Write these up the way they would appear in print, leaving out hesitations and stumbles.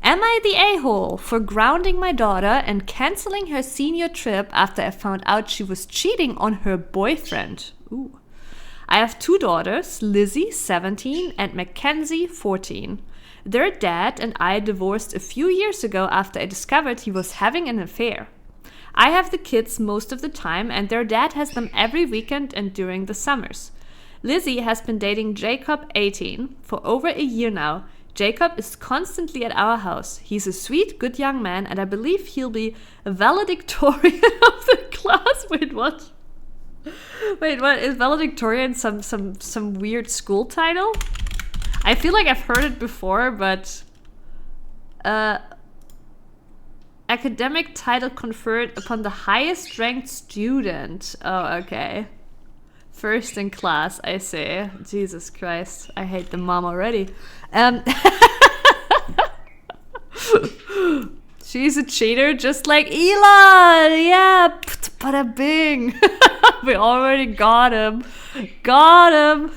Am I the a-hole for grounding my daughter and canceling her senior trip after I found out she was cheating on her boyfriend? Ooh. I have 2 daughters, Lizzie, 17, and Mackenzie, 14. Their dad and I divorced a few years ago after I discovered he was having an affair. I have the kids most of the time, and their dad has them every weekend and during the summers. Lizzie has been dating Jacob, 18, for over a year now. Jacob is constantly at our house. He's a sweet, good young man, and I believe he'll be a valedictorian of the class. Wait, what? Is valedictorian some weird school title? I feel like I've heard it before, but academic title conferred upon the highest ranked student. Oh, okay. First in class, I say. Jesus Christ, I hate the mom already. She's a cheater just like Elon! Yeah, bada bing! We already got him. Got him!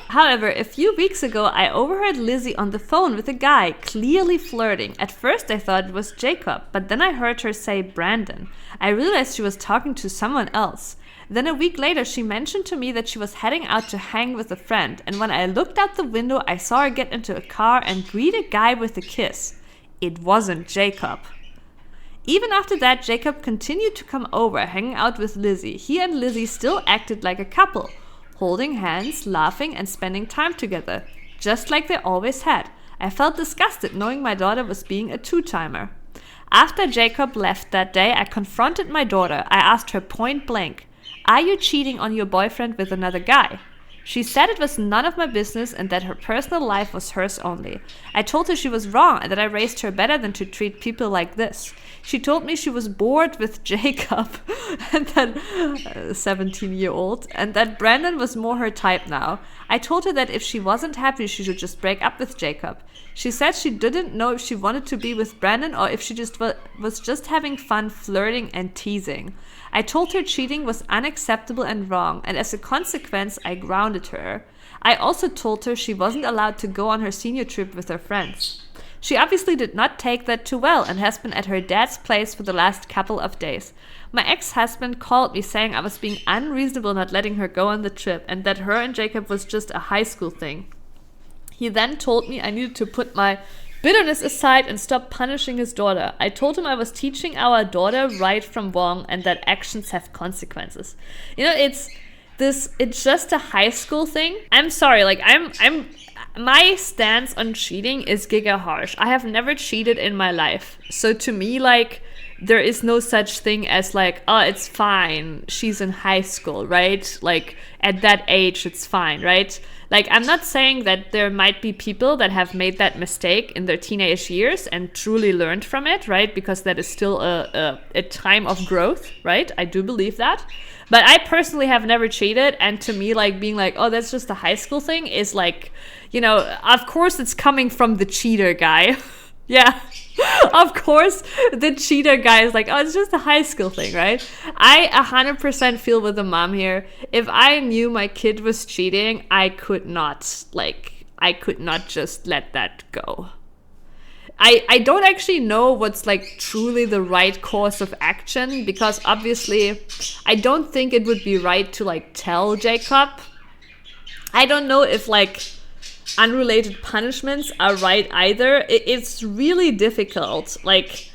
However, a few weeks ago, I overheard Lizzie on the phone with a guy, clearly flirting. At first, I thought it was Jacob, but then I heard her say Brandon. I realized she was talking to someone else. Then a week later, she mentioned to me that she was heading out to hang with a friend, and when I looked out the window, I saw her get into a car and greet a guy with a kiss. It wasn't Jacob. Even after that, Jacob continued to come over, hanging out with Lizzie. He and Lizzie still acted like a couple, holding hands, laughing, and spending time together, just like they always had. I felt disgusted knowing my daughter was being a two-timer. After Jacob left that day, I confronted my daughter. I asked her point blank, "Are you cheating on your boyfriend with another guy?" She said it was none of my business and that her personal life was hers only. I told her she was wrong and that I raised her better than to treat people like this. She told me she was bored with Jacob, and that 17-year-old, and that Brandon was more her type now. I told her that if she wasn't happy, she should just break up with Jacob. She said she didn't know if she wanted to be with Brandon or if she just was just having fun flirting and teasing. I told her cheating was unacceptable and wrong, and as a consequence, I grounded her. I also told her she wasn't allowed to go on her senior trip with her friends. She obviously did not take that too well and has been at her dad's place for the last couple of days. My ex-husband called me saying I was being unreasonable not letting her go on the trip and that her and Jacob was just a high school thing. He then told me I needed to put my bitterness aside and stop punishing his daughter. I told him I was teaching our daughter right from wrong and that actions have consequences. You know, it's just a high school thing. I'm sorry, like my stance on cheating is giga harsh. I have never cheated in my life. So to me, like, there is no such thing as like, oh, it's fine. She's in high school, right? Like, at that age, it's fine, right? Like, I'm not saying that there might be people that have made that mistake in their teenage years and truly learned from it, right? Because that is still a time of growth, right? I do believe that. But I personally have never cheated. And to me, like, being like, oh, that's just a high school thing is like, you know, of course it's coming from the cheater guy. Yeah, of course the cheater guy is like, oh, it's just a high school thing, right? I 100% feel with the mom here. If I knew my kid was cheating, I could not just let that go. I don't actually know what's like truly the right course of action, because obviously I don't think it would be right to like tell Jacob. I don't know if like unrelated punishments are right either. It's really difficult. Like,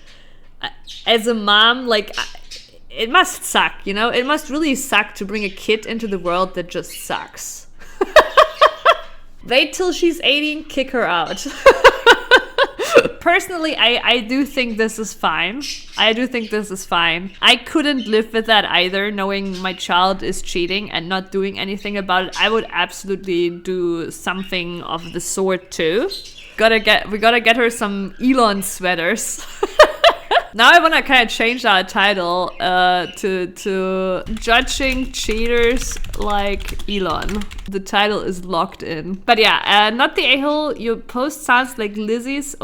as a mom, like, it must suck, you know? It must really suck to bring a kid into the world that just sucks. Wait till she's 18, kick her out. Personally, I do think this is fine. I couldn't live with that either, knowing my child is cheating and not doing anything about it. I would absolutely do something of the sort too. We gotta get her some Elon sweaters. Now I want to kind of change our title to Judging Cheaters Like Elon. The title is locked in. But yeah, not the a-hole. Your post sounds like Lizzie's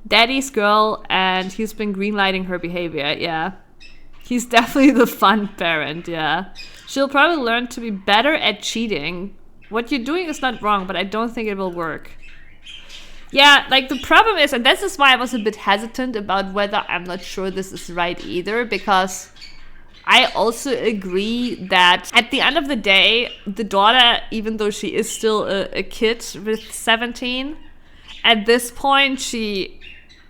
daddy's girl, and he's been greenlighting her behavior. Yeah, he's definitely the fun parent. Yeah, she'll probably learn to be better at cheating. What you're doing is not wrong, but I don't think it will work. Yeah, like the problem is, and this is why I was a bit hesitant about whether I'm not sure this is right either, because I also agree that at the end of the day, the daughter, even though she is still a kid with 17, at this point, she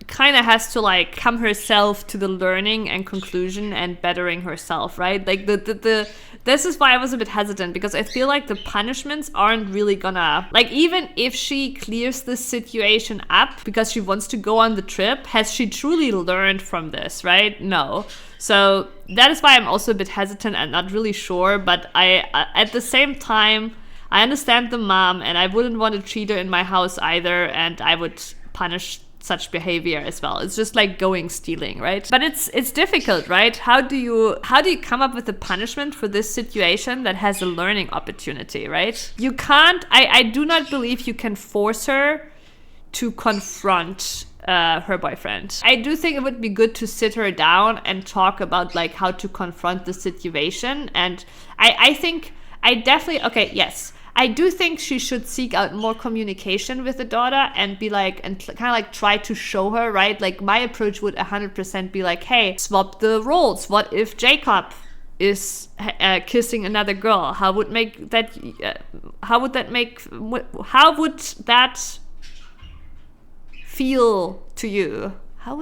kind of has to like come herself to the learning and conclusion and bettering herself, right? Like this is why I was a bit hesitant, because I feel like the punishments aren't really gonna, like, even if she clears the situation up because she wants to go on the trip, has she truly learned from this, right? No. So that is why I'm also a bit hesitant and not really sure, but I at the same time, I understand the mom, and I wouldn't want to treat her in my house either, and I would punish such behavior as well. It's just like going stealing, right? But it's difficult, right? How do you come up with a punishment for this situation that has a learning opportunity, right? You can't, I do not believe you can force her to confront her boyfriend. I do think it would be good to sit her down and talk about like how to confront the situation. And I think I definitely, okay, yes, I do think she should seek out more communication with the daughter and be like, and kind of like try to show her, right? Like my approach would 100% be like, hey, swap the roles. What if Jacob is kissing another girl? How would that feel to you? I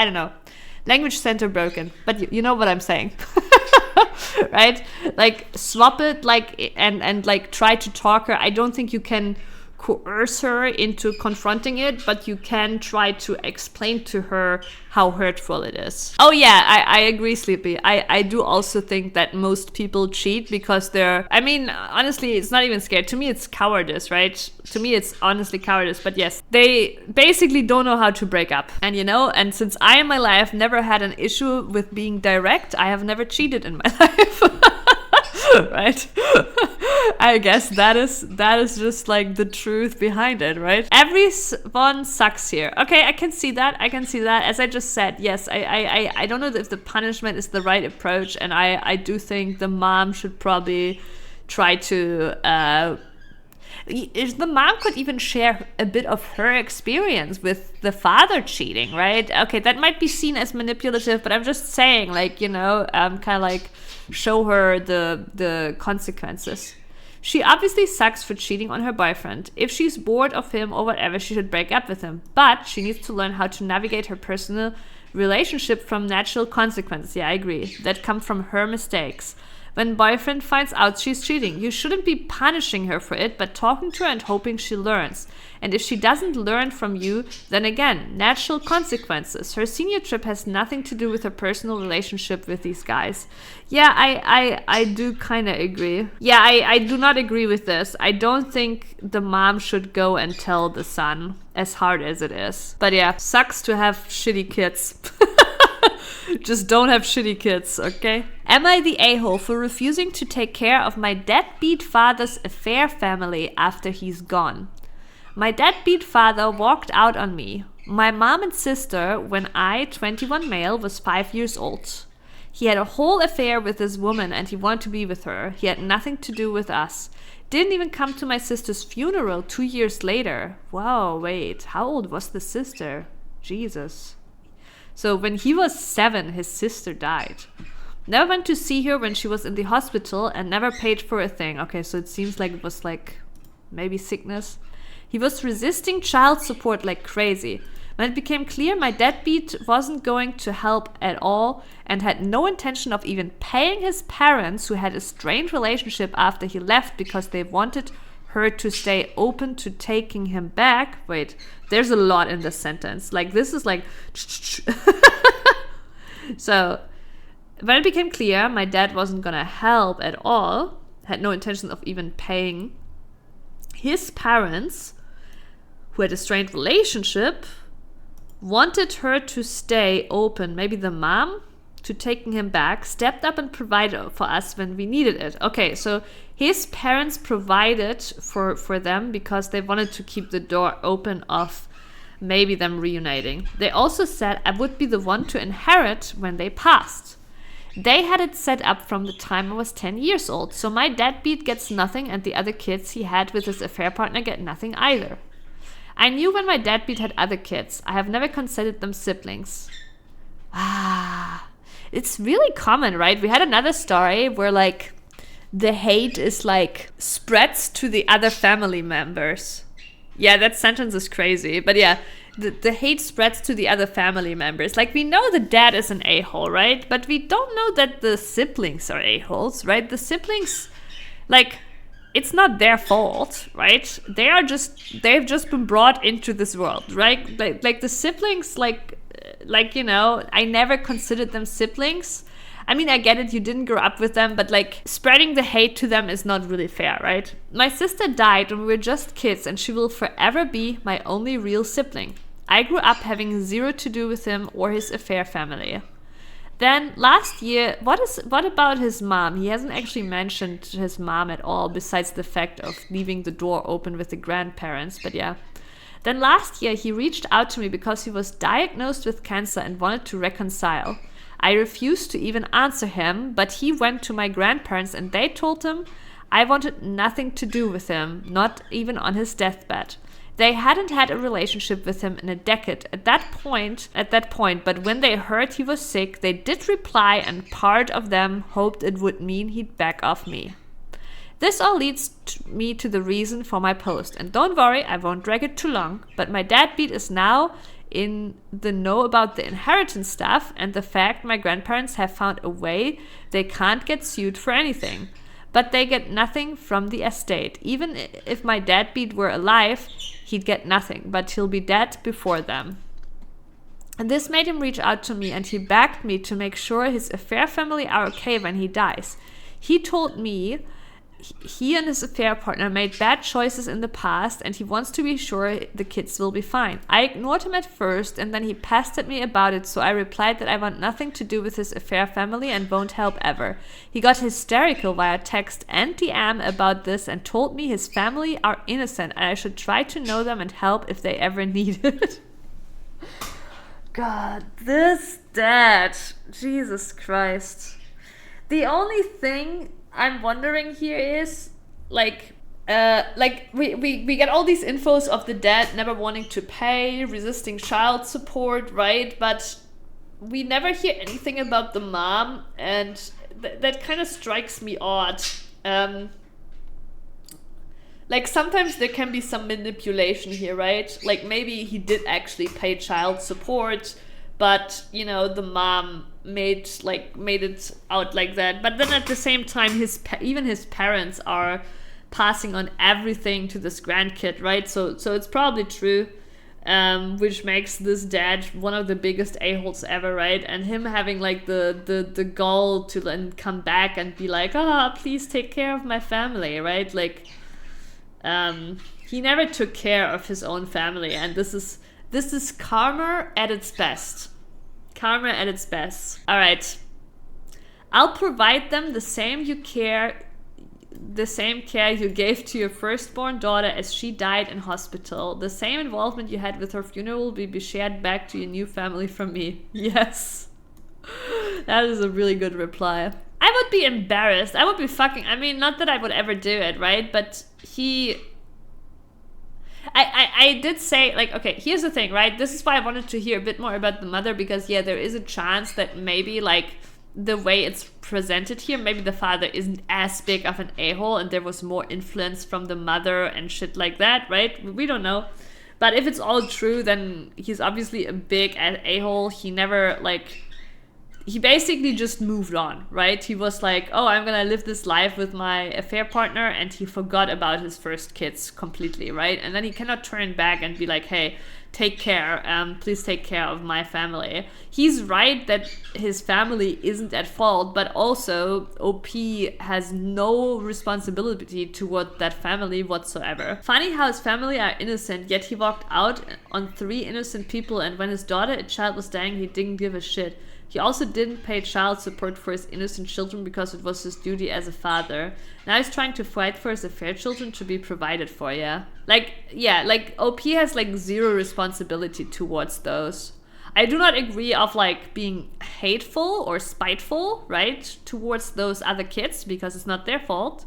don't know. Language center broken, but you know what I'm saying. Right? Like swap it, like, and like try to talk her. I don't think you can coerce her into confronting it, but you can try to explain to her how hurtful it is. Oh yeah, I agree, Sleepy. I do also think that most people cheat because they're, I mean, honestly, it's not even scared. To me, it's cowardice, right? To me, it's honestly cowardice. But yes, they basically don't know how to break up. And and since I in my life never had an issue with being direct, I have never cheated in my life. Right? I guess that is just like the truth behind it, right? Everyone sucks here. Okay, I can see that. As I just said, yes, I don't know if the punishment is the right approach, and I do think the mom should probably try to if the mom could even share a bit of her experience with the father cheating, right? Okay, that might be seen as manipulative, but I'm just saying, like, kind of like show her the consequences. She obviously sucks for cheating on her boyfriend. If she's bored of him or whatever, she should break up with him. But she needs to learn how to navigate her personal relationship from natural consequences. Yeah, I agree. That come from her mistakes. When boyfriend finds out she's cheating, you shouldn't be punishing her for it, but talking to her and hoping she learns. And if she doesn't learn from you, then again, natural consequences. Her senior trip has nothing to do with her personal relationship with these guys. Yeah, I do kind of agree. Yeah, I do not agree with this. I don't think the mom should go and tell the son, as hard as it is. But yeah, sucks to have shitty kids. Just don't have shitty kids, okay? Am I the a-hole for refusing to take care of my deadbeat father's affair family after he's gone? My deadbeat father walked out on me, my mom and sister, when I, 21 male, was 5 years old. He had a whole affair with this woman and he wanted to be with her. He had nothing to do with us. Didn't even come to my sister's funeral 2 years later. Whoa, wait, how old was the sister? Jesus. So when he was 7, his sister died. Never went to see her when she was in the hospital and never paid for a thing. Okay, so it seems like it was like maybe sickness. He was resisting child support like crazy. When it became clear my deadbeat wasn't going to help at all and had no intention of even paying his parents, who had a strained relationship after he left because they wanted her to stay open to taking him back. Wait, there's a lot in this sentence. Like, this is like... So, when it became clear my dad wasn't gonna help at all, had no intention of even paying, his parents, who had a strained relationship, wanted her to stay open, maybe the mom, to taking him back, stepped up and provided for us when we needed it. Okay, so his parents provided for them because they wanted to keep the door open of maybe them reuniting. They also said I would be the one to inherit when they passed. They had it set up from the time I was 10 years old, so my deadbeat gets nothing and the other kids he had with his affair partner get nothing either. I knew when my deadbeat had other kids. I have never considered them siblings. It's really common, right? We had another story where like the hate is like spreads to the other family members. Yeah, that sentence is crazy. But yeah, the hate spreads to the other family members. Like, we know the dad is an a-hole, right? But we don't know that the siblings are a-holes, right? The siblings, like, it's not their fault, right? They've just been brought into this world, right? Like the siblings, like, you know, I never considered them siblings. I mean, I get it, you didn't grow up with them, but like spreading the hate to them is not really fair, right? My sister died when we were just kids and she will forever be my only real sibling. I grew up having zero to do with him or his affair family. Then last year, what about his mom? He hasn't actually mentioned his mom at all, besides the fact of leaving the door open with the grandparents, but yeah. Then last year, he reached out to me because he was diagnosed with cancer and wanted to reconcile. I refused to even answer him, but he went to my grandparents and they told him I wanted nothing to do with him, not even on his deathbed. They hadn't had a relationship with him in a decade at that point, but when they heard he was sick, they did reply and part of them hoped it would mean he'd back off me. This all leads me to the reason for my post. And don't worry, I won't drag it too long, but my deadbeat is now in the know about the inheritance stuff and the fact my grandparents have found a way they can't get sued for anything. But they get nothing from the estate. Even if my deadbeat were alive, he'd get nothing, but he'll be dead before them. And this made him reach out to me and he begged me to make sure his affair family are okay when he dies. He told me he and his affair partner made bad choices in the past and he wants to be sure the kids will be fine. I ignored him at first and then he pestered me about it, so I replied that I want nothing to do with his affair family and won't help ever. He got hysterical via text and DM about this and told me his family are innocent and I should try to know them and help if they ever need it. God, this dad. Jesus Christ. The only thing I'm wondering here is like we get all these infos of the dad never wanting to pay, resisting child support, right? But we never hear anything about the mom, and that kind of strikes me odd. Like sometimes there can be some manipulation here, right? Like maybe he did actually pay child support, but you know the mom made it out like that. But then at the same time, even his parents are passing on everything to this grandkid, right? So it's probably true, which makes this dad one of the biggest a-holes ever, right? And him having like the gall to then come back and be like, please take care of my family, right? Like he never took care of his own family, and this is karma at its best. Karma at its best. All right. I'll provide them the same care you gave to your firstborn daughter as she died in hospital. The same involvement you had with her funeral will be shared back to your new family from me. Yes. That is a really good reply. I would be embarrassed. I would be I mean, not that I would ever do it, right? But I did say, like, okay, here's the thing, right? This is why I wanted to hear a bit more about the mother, because, yeah, there is a chance that maybe, like, the way it's presented here, maybe the father isn't as big of an a-hole and there was more influence from the mother and shit like that, right? We don't know. But if it's all true, then he's obviously a big a-hole. He never, like... He basically just moved on, right? He was like, oh, I'm gonna live this life with my affair partner, and he forgot about his first kids completely, right? And then he cannot turn back and be like, hey, take care, please take care of my family. He's right that his family isn't at fault, but also OP has no responsibility toward that family whatsoever. Funny how his family are innocent, yet he walked out on 3 innocent people, and when his daughter, a child, was dying, he didn't give a shit. He also didn't pay child support for his innocent children because it was his duty as a father. Now he's trying to fight for his affair children to be provided for, yeah. Like, OP has, like, zero responsibility towards those. I do not agree of like being hateful or spiteful, right, towards those other kids, because it's not their fault.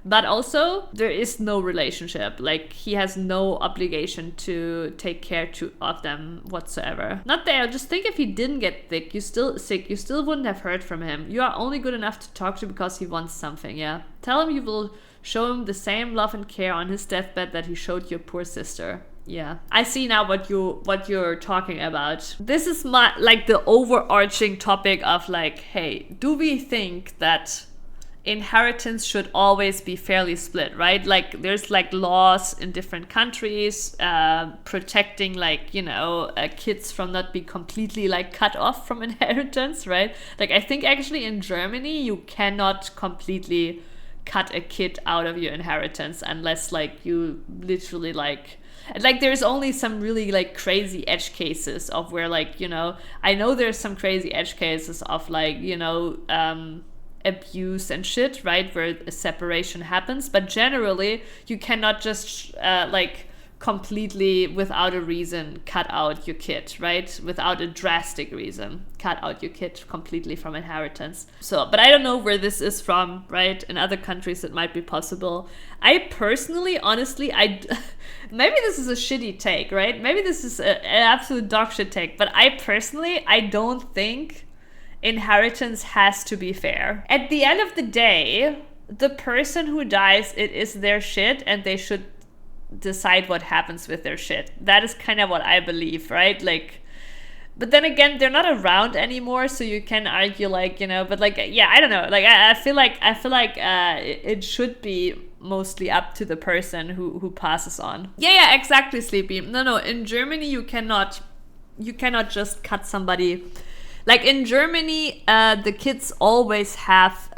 But also, there is no relationship. Like, he has no obligation to take care of them whatsoever. Not there. Just think, if he didn't get sick, you still wouldn't have heard from him. You are only good enough to talk to because he wants something, yeah? Tell him you will show him the same love and care on his deathbed that he showed your poor sister. Yeah, I see now what you're talking about. This is like the overarching topic of like, hey, do we think that inheritance should always be fairly split, right? Like, there's like laws in different countries protecting, like, kids from not being completely like cut off from inheritance, right? Like, I think actually in Germany you cannot completely cut a kid out of your inheritance unless like you literally like there's only some really like crazy edge cases of where like, I know there's some crazy edge cases of like, abuse and shit, right, where a separation happens, but generally you cannot just like completely without a reason cut out your kid, right? Without a drastic reason cut out your kid completely from inheritance. So, but I don't know where this is from, right? In other countries it might be possible. I personally, honestly, maybe this is a shitty take, right? Maybe this is an absolute dog shit take, but I don't think inheritance has to be fair. At the end of the day, the person who dies, it is their shit, and they should decide what happens with their shit. That is kind of what I believe, right? Like, but then again, they're not around anymore, so you can argue like, but like, yeah, I don't know. Like, I feel like it should be mostly up to the person who passes on. Yeah, exactly, Sleepy. No, in Germany you cannot just cut somebody. Like, in Germany, the kids always have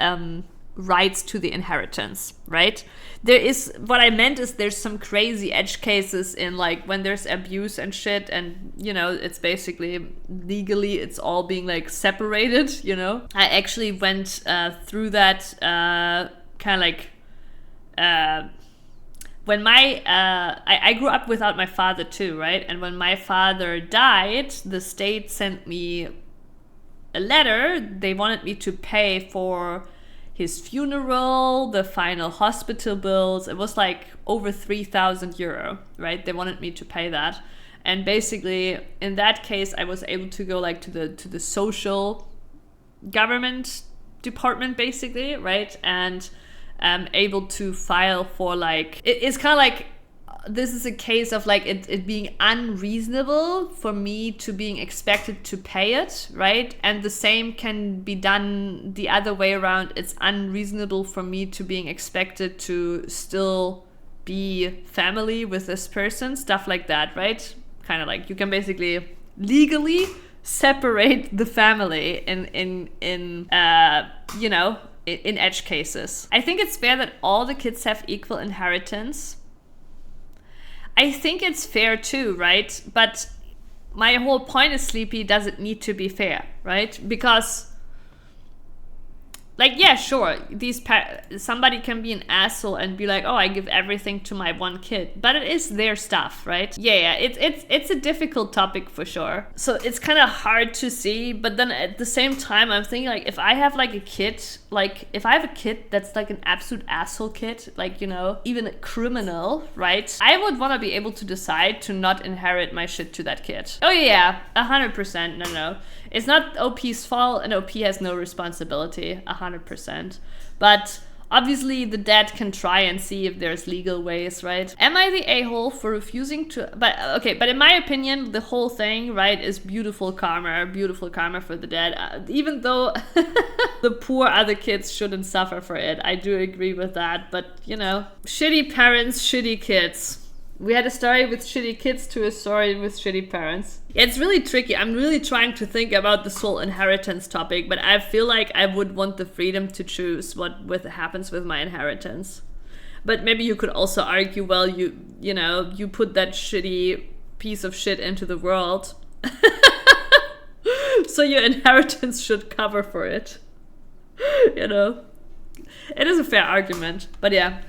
rights to the inheritance, right? What I meant is there's some crazy edge cases in like when there's abuse and shit, and it's basically legally it's all being like separated. I actually went through that kind of like when I grew up without my father too, right? And when my father died, the state sent me a letter. They wanted me to pay for his funeral, the final hospital bills. It was like over 3,000 euro, right? They wanted me to pay that. And basically, in that case, I was able to go like to the social government department, basically, right? And able to file for like, it's kind of like, this is a case of like it being unreasonable for me to being expected to pay it, right? And the same can be done the other way around. It's unreasonable for me to being expected to still be family with this person, stuff like that, right? Kind of like you can basically legally separate the family in edge cases. I think it's fair that all the kids have equal inheritance. I think it's fair too, right? But my whole point is, Sleepy, does it need to be fair, right? Because, like, yeah, sure, somebody can be an asshole and be like, oh, I give everything to my one kid, but it is their stuff, right? Yeah, it's a difficult topic for sure. So it's kind of hard to see, but then at the same time, I'm thinking like, if I have like a kid, like if I have a kid that's like an absolute asshole kid, like, even a criminal, right? I would want to be able to decide to not inherit my shit to that kid. Oh yeah, 100%, no. It's not OP's fault, and OP has no responsibility, 100%. But obviously the dad can try and see if there's legal ways, right? Am I the a-hole for refusing to... But in my opinion, the whole thing, right, is beautiful karma for the dad. Even though the poor other kids shouldn't suffer for it. I do agree with that. But, shitty parents, shitty kids. We had a story with shitty kids to a story with shitty parents. It's really tricky. I'm really trying to think about this whole inheritance topic, but I feel like I would want the freedom to choose what happens with my inheritance. But maybe you could also argue, well, you put that shitty piece of shit into the world, so your inheritance should cover for it. It is a fair argument, but yeah.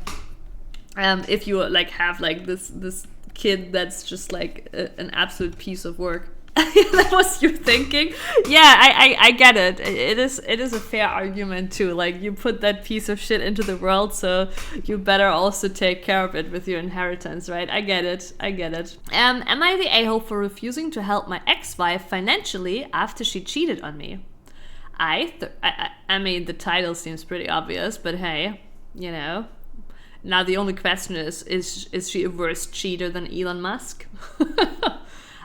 If you like have like this kid that's just like an absolute piece of work, That was your thinking. Yeah, I get it. It is a fair argument too. Like, you put that piece of shit into the world, so you better also take care of it with your inheritance, right? I get it. Am I the a-hole for refusing to help my ex-wife financially after she cheated on me? I mean, the title seems pretty obvious, but hey, you know. Now the only question is she a worse cheater than Elon Musk?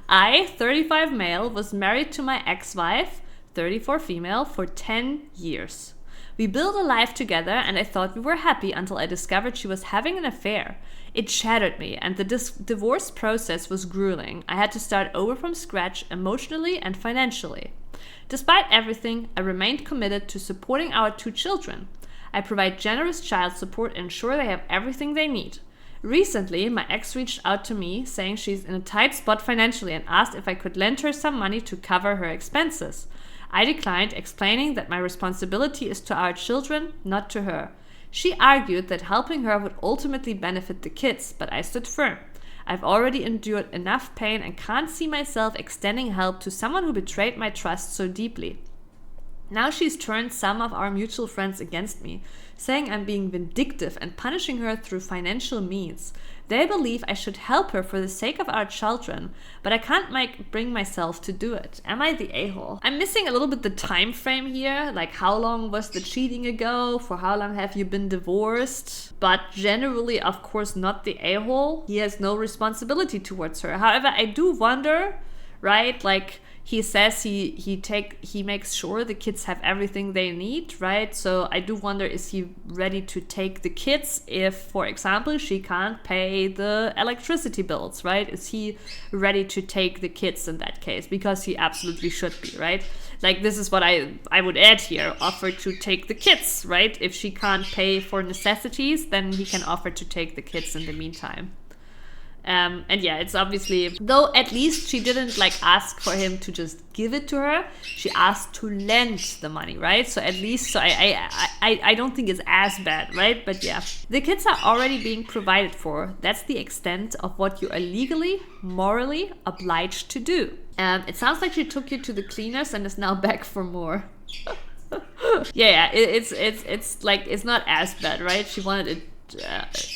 I, 35 male, was married to my ex-wife, 34 female, for 10 years. We built a life together and I thought we were happy until I discovered she was having an affair. It shattered me and the divorce process was grueling. I had to start over from scratch emotionally and financially. Despite everything, I remained committed to supporting our 2 children. I provide generous child support and ensure they have everything they need. Recently, my ex reached out to me saying she's in a tight spot financially and asked if I could lend her some money to cover her expenses. I declined, explaining that my responsibility is to our children, not to her. She argued that helping her would ultimately benefit the kids, but I stood firm. I've already endured enough pain and can't see myself extending help to someone who betrayed my trust so deeply. Now she's turned some of our mutual friends against me, saying I'm being vindictive and punishing her through financial means. They believe I should help her for the sake of our children, but I can't bring myself to do it. Am I the a-hole? I'm missing a little bit the time frame here, like how long was the cheating ago, for how long have you been divorced? But generally, of course, not the a-hole. He has no responsibility towards her. However, I do wonder, right, like, he says he makes sure the kids have everything they need, right? So I do wonder, is he ready to take the kids if, for example, she can't pay the electricity bills, right? Is he ready to take the kids in that case? Because he absolutely should be, right? Like, this is what I would add here, offer to take the kids, right? If she can't pay for necessities, then he can offer to take the kids in the meantime. And yeah, it's obviously, though at least she didn't like ask for him to just give it to her, she asked to lend the money, right? So at least, so I don't think it's as bad, right? But yeah, the kids are already being provided for. That's the extent of what you are legally, morally obliged to do. It sounds like she took you to the cleaners and is now back for more. Yeah, it's like, it's not as bad, right? She wanted it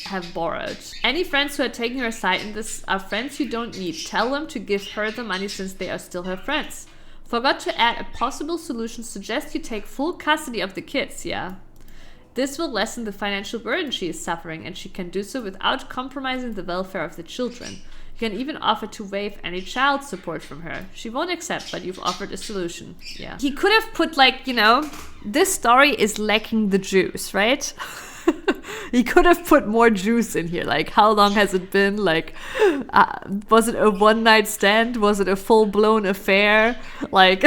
have borrowed. Any friends who are taking her side in this are friends you don't need. Tell them to give her the money since they are still her friends. Forgot to add a possible solution. Suggest you take full custody of the kids. Yeah. This will lessen the financial burden she is suffering, and she can do so without compromising the welfare of the children. You can even offer to waive any child support from her. She won't accept, but you've offered a solution. Yeah. He could have put, like, you know, this story is lacking the juice, right? He could have put more juice in here. Like, how long has it been? Like, was it a one-night stand? Was it a full-blown affair? Like,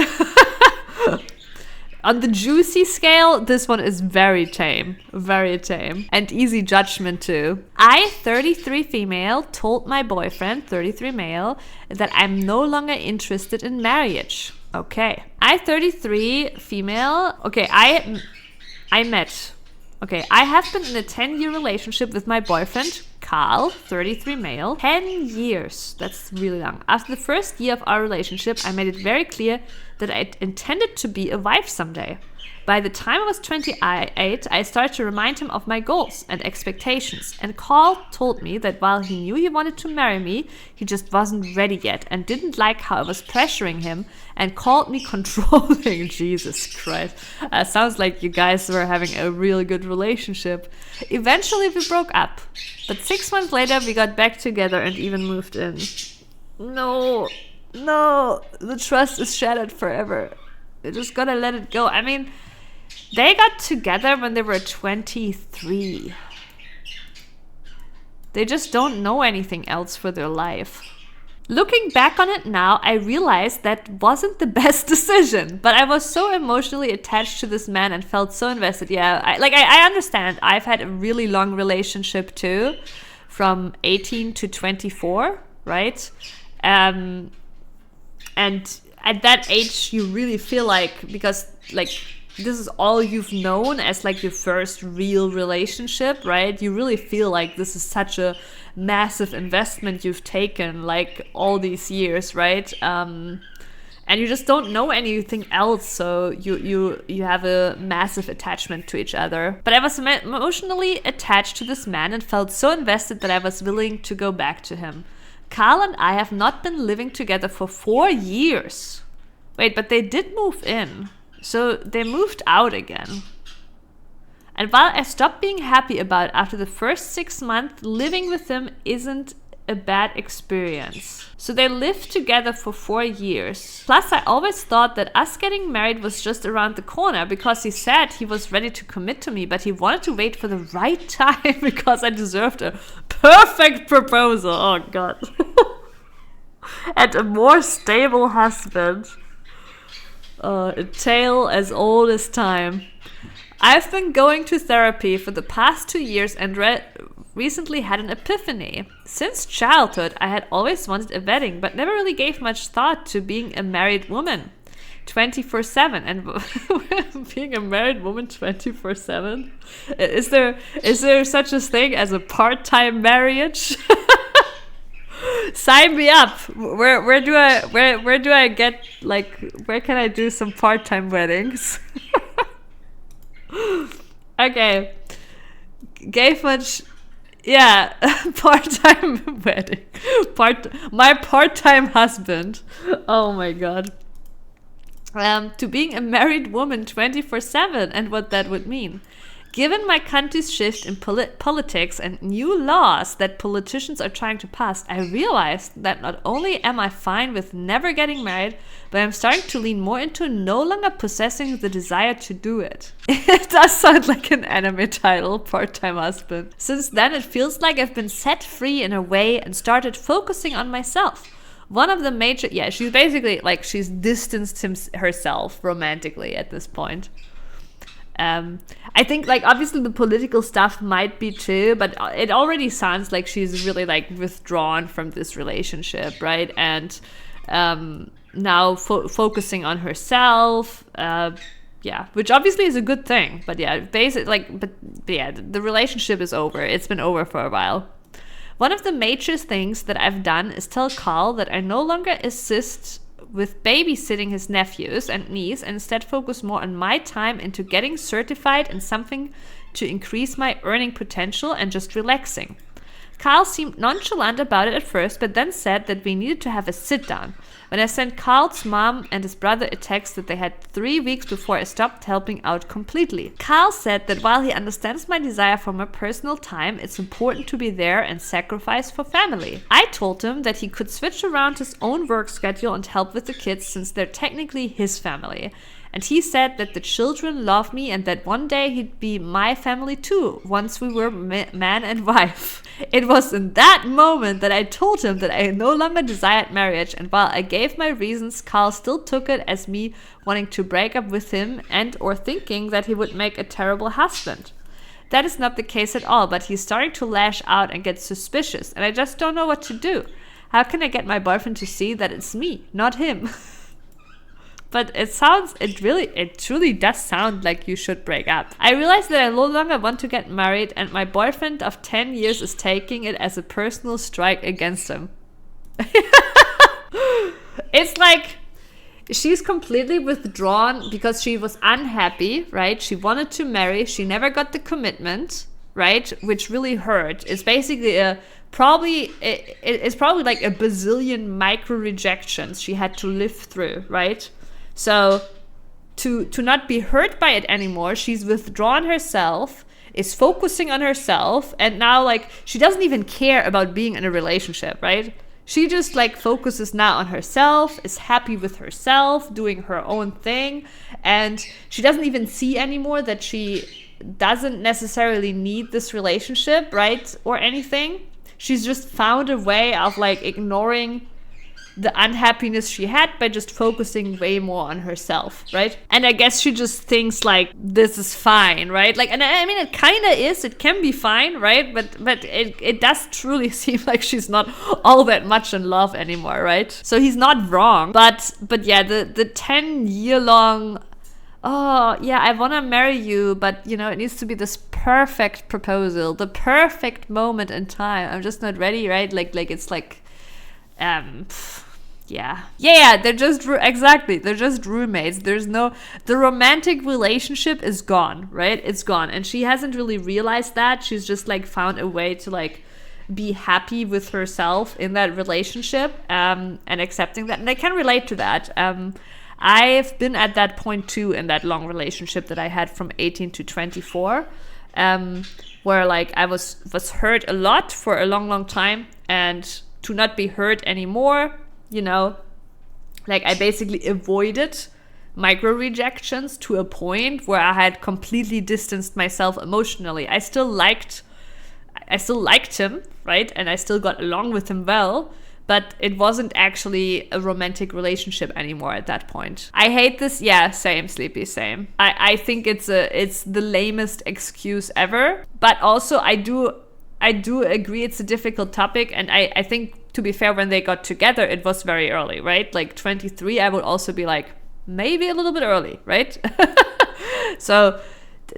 on the juicy scale, this one is very tame. Very tame. And easy judgment, too. I, 33 female, told my boyfriend, 33 male, that I'm no longer interested in marriage. Okay. I, 33 female. Okay, I met... Okay, I have been in a 10-year relationship with my boyfriend, Carl, 33 male. 10 years. That's really long. After the first year of our relationship, I made it very clear that I intended to be a wife someday. By the time I was 28, I started to remind him of my goals and expectations. And Carl told me that while he knew he wanted to marry me, he just wasn't ready yet and didn't like how I was pressuring him and called me controlling. Jesus Christ. Sounds like you guys were having a really good relationship. Eventually we broke up. But 6 months later we got back together and even moved in. No, the trust is shattered forever. They just gotta let it go. I mean, they got together when they were 23. They just don't know anything else for their life. Looking back on it now, I realized that wasn't the best decision. But I was so emotionally attached to this man and felt so invested. Yeah, I understand. I've had a really long relationship too, from 18 to 24, right? And at that age, you really feel like, because like this is all you've known as like your first real relationship, right? You really feel like this is such a massive investment you've taken like all these years, right? and you just don't know anything else, so you have a massive attachment to each other. But I was emotionally attached to this man and felt so invested that I was willing to go back to him. Carl and I have not been living together for 4 years. Wait, but they did move in. So they moved out again. And while I stopped being happy about it after the first 6 months, living with him isn't a bad experience. So they lived together for 4 years. Plus, I always thought that us getting married was just around the corner because he said he was ready to commit to me, but he wanted to wait for the right time because I deserved a perfect proposal. Oh, God. And a more stable husband. A tale as old as time. I've been going to therapy for the past 2 years and recently had an epiphany. Since childhood, I had always wanted a wedding, but never really gave much thought to being a married woman 24/7. And being a married woman 24/7? Is there such a thing as a part-time marriage? Sign me up. Where do I get, like, where can I do some part-time weddings? Okay. Gave much, yeah, part-time wedding. My part-time husband. Oh my God. To being a married woman 24/7 and what that would mean. Given my country's shift in politics and new laws that politicians are trying to pass, I realized that not only am I fine with never getting married, but I'm starting to lean more into no longer possessing the desire to do it. It does sound like an anime title, part-time husband. Since then, it feels like I've been set free in a way and started focusing on myself. One of the major... Yeah, she's basically, like, she's distanced herself romantically at this point. I think, like, obviously the political stuff might be too, but it already sounds like she's really, like, withdrawn from this relationship, right? And now focusing on herself, yeah, which obviously is a good thing. But yeah, the relationship is over. It's been over for a while. One of the major things that I've done is tell Carl that I no longer assist with babysitting his nephews and niece and instead focus more on my time into getting certified and something to increase my earning potential and just relaxing. Carl seemed nonchalant about it at first, but then said that we needed to have a sit-down. When I sent Carl's mom and his brother a text that they had 3 weeks before I stopped helping out completely. Carl said that while he understands my desire for my personal time, it's important to be there and sacrifice for family. I told him that he could switch around his own work schedule and help with the kids since they're technically his family. And he said that the children love me and that one day he'd be my family too, once we were man and wife. It was in that moment that I told him that I no longer desired marriage, and while I gave my reasons, Carl still took it as me wanting to break up with him and or thinking that he would make a terrible husband. That is not the case at all, but he's starting to lash out and get suspicious, and I just don't know what to do. How can I get my boyfriend to see that it's me, not him? But it truly does sound like you should break up. I realize that I no longer want to get married, and my boyfriend of 10 years is taking it as a personal strike against him. It's like she's completely withdrawn because she was unhappy, right? She wanted to marry. She never got the commitment, right? Which really hurt. It's basically it's probably like a bazillion micro rejections she had to live through, right? So to not be hurt by it anymore, she's withdrawn herself, is focusing on herself, and now, like, she doesn't even care about being in a relationship, right? She just, like, focuses now on herself, is happy with herself, doing her own thing, and she doesn't even see anymore that she doesn't necessarily need this relationship, right, or anything. She's just found a way of, like, ignoring the unhappiness she had by just focusing way more on herself, right? And I guess she just thinks, like, this is fine, right? Like, and I mean, it kind of is. It can be fine, right? But it does truly seem like she's not all that much in love anymore, right? So he's not wrong. But yeah, the 10-year-long, oh, yeah, I want to marry you, but, you know, it needs to be this perfect proposal, the perfect moment in time. I'm just not ready, right? Like it's like, Yeah, they're just exactly, they're just roommates. There's no, the romantic relationship is gone, right? It's gone, and she hasn't really realized that. She's just like found a way to like be happy with herself in that relationship, and accepting that. And I can relate to that. I've been at that point too in that long relationship that I had from 18 to 24, where like I was hurt a lot for a long time, and to not be hurt anymore, you know, like I basically avoided micro rejections to a point where I had completely distanced myself emotionally. I still liked him, right? And I still got along with him well, but it wasn't actually a romantic relationship anymore at that point. I hate this. Yeah, same, Sleepy, same. I think it's the lamest excuse ever. But also I do agree it's a difficult topic, and I think, to be fair, when they got together, it was very early, right? Like 23, I would also be like, maybe a little bit early, right? So,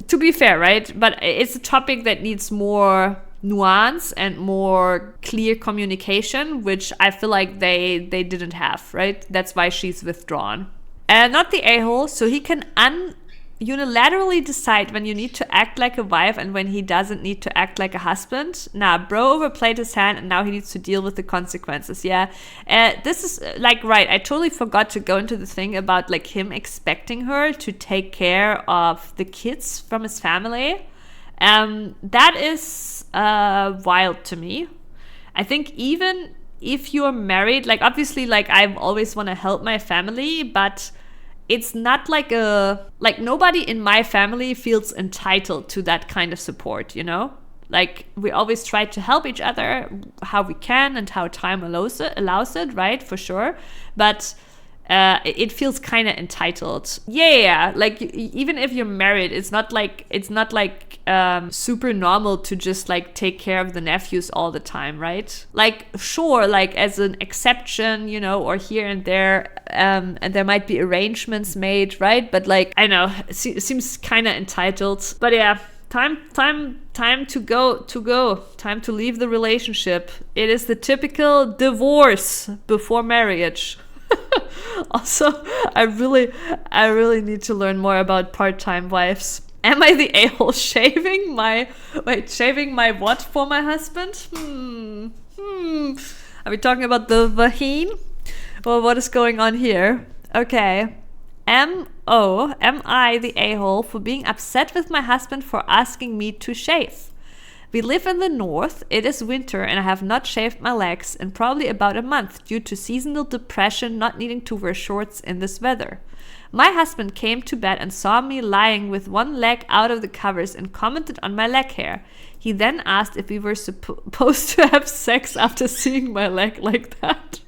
to be fair, right? But it's a topic that needs more nuance and more clear communication, which I feel like they didn't have, right? That's why she's withdrawn. And not the a-hole, so he can unilaterally decide when you need to act like a wife and when he doesn't need to act like a husband. Nah, bro overplayed his hand and now he needs to deal with the consequences. Yeah, this is like, right, I totally forgot to go into the thing about like him expecting her to take care of the kids from his family. That is wild to me. I think even if you're married, like obviously like I always want to help my family, but it's not like nobody in my family feels entitled to that kind of support, you know? Like we always try to help each other how we can and how time allows it, right? For sure. But it feels kind of entitled. Yeah. Like even if you're married, it's not like super normal to just like take care of the nephews all the time, right? Like sure, like as an exception, you know, or here and there, and there might be arrangements made, right? But like I know it seems kind of entitled. But yeah, time to go. Time to leave the relationship. It is the typical divorce before marriage. Also, I really need to learn more about part-time wives. Am I the a-hole shaving my what for my husband? Are we talking about the vagine? Well, what is going on here? Okay. Am I the a-hole for being upset with my husband for asking me to shave? We live in the north, it is winter, and I have not shaved my legs in probably about a month due to seasonal depression, not needing to wear shorts in this weather. My husband came to bed and saw me lying with one leg out of the covers and commented on my leg hair. He then asked if we were supposed to have sex after seeing my leg like that.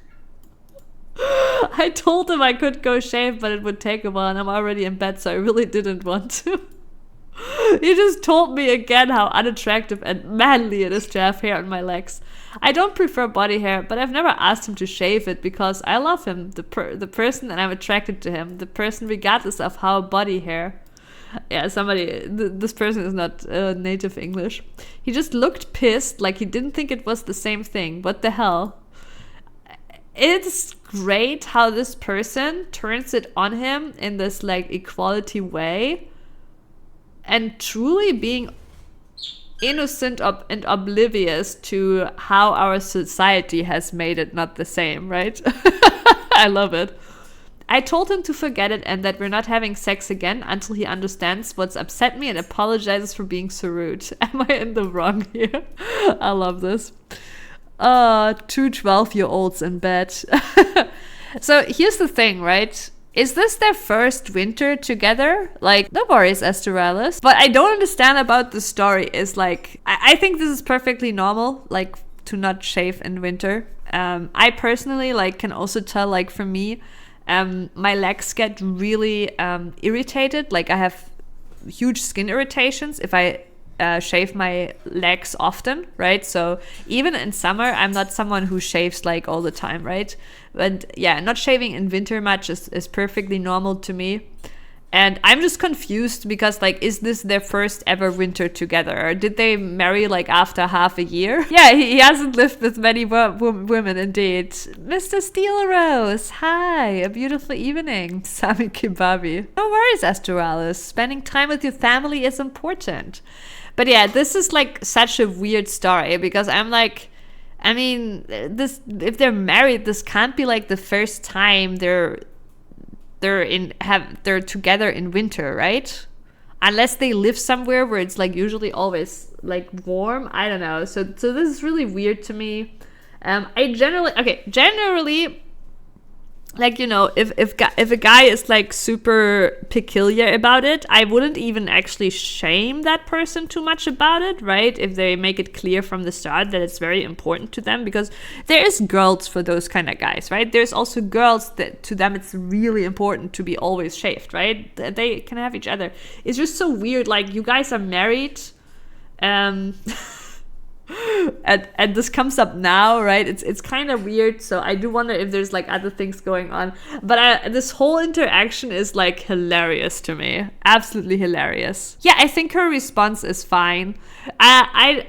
I told him I could go shave, but it would take a while and I'm already in bed, so I really didn't want to. He just told me again how unattractive and manly it is to have hair on my legs. I don't prefer body hair, but I've never asked him to shave it because I love him, the person, and I'm attracted to him, the person, regardless of how body hair. Yeah, this person is not native English. He just looked pissed, like he didn't think it was the same thing. What the hell? It's great how this person turns it on him in this like equality way. And truly being innocent and oblivious to how our society has made it not the same, right? I love it. I told him to forget it and that we're not having sex again until he understands what's upset me and apologizes for being so rude. Am I in the wrong here? I love this. 2 12-year-olds in bed. So here's the thing, right? Is this their first winter together? Like, no worries, Esteralis. What I don't understand about the story is like, I think this is perfectly normal, like to not shave in winter. I personally like can also tell, like for me, my legs get really irritated. Like I have huge skin irritations if I shave my legs often, right? So even in summer, I'm not someone who shaves like all the time, right? But yeah, not shaving in winter much is perfectly normal to me. And I'm just confused because, like, is this their first ever winter together? Or did they marry, like, after half a year? Yeah, he hasn't lived with many women, indeed. Mr. Steel Rose, hi, a beautiful evening. Sami Kibabi. No worries, Astralis. Spending time with your family is important. But yeah, this is, like, such a weird story because I'm like, I mean, this, if they're married, this can't be, like, the first time they're together in winter, right? Unless they live somewhere where it's, like, usually always, like, warm. I don't know. So this is really weird to me. Generally, like, you know, if a guy is, like, super peculiar about it, I wouldn't even actually shame that person too much about it, right? If they make it clear from the start that it's very important to them, because there is girls for those kind of guys, right? There's also girls that to them it's really important to be always shaved, right? They can have each other. It's just so weird. Like, you guys are married, and this comes up now, right? It's kind of weird. So I do wonder if there's, like, other things going on. But this whole interaction is, like, hilarious to me. Absolutely hilarious. Yeah, I think her response is fine. I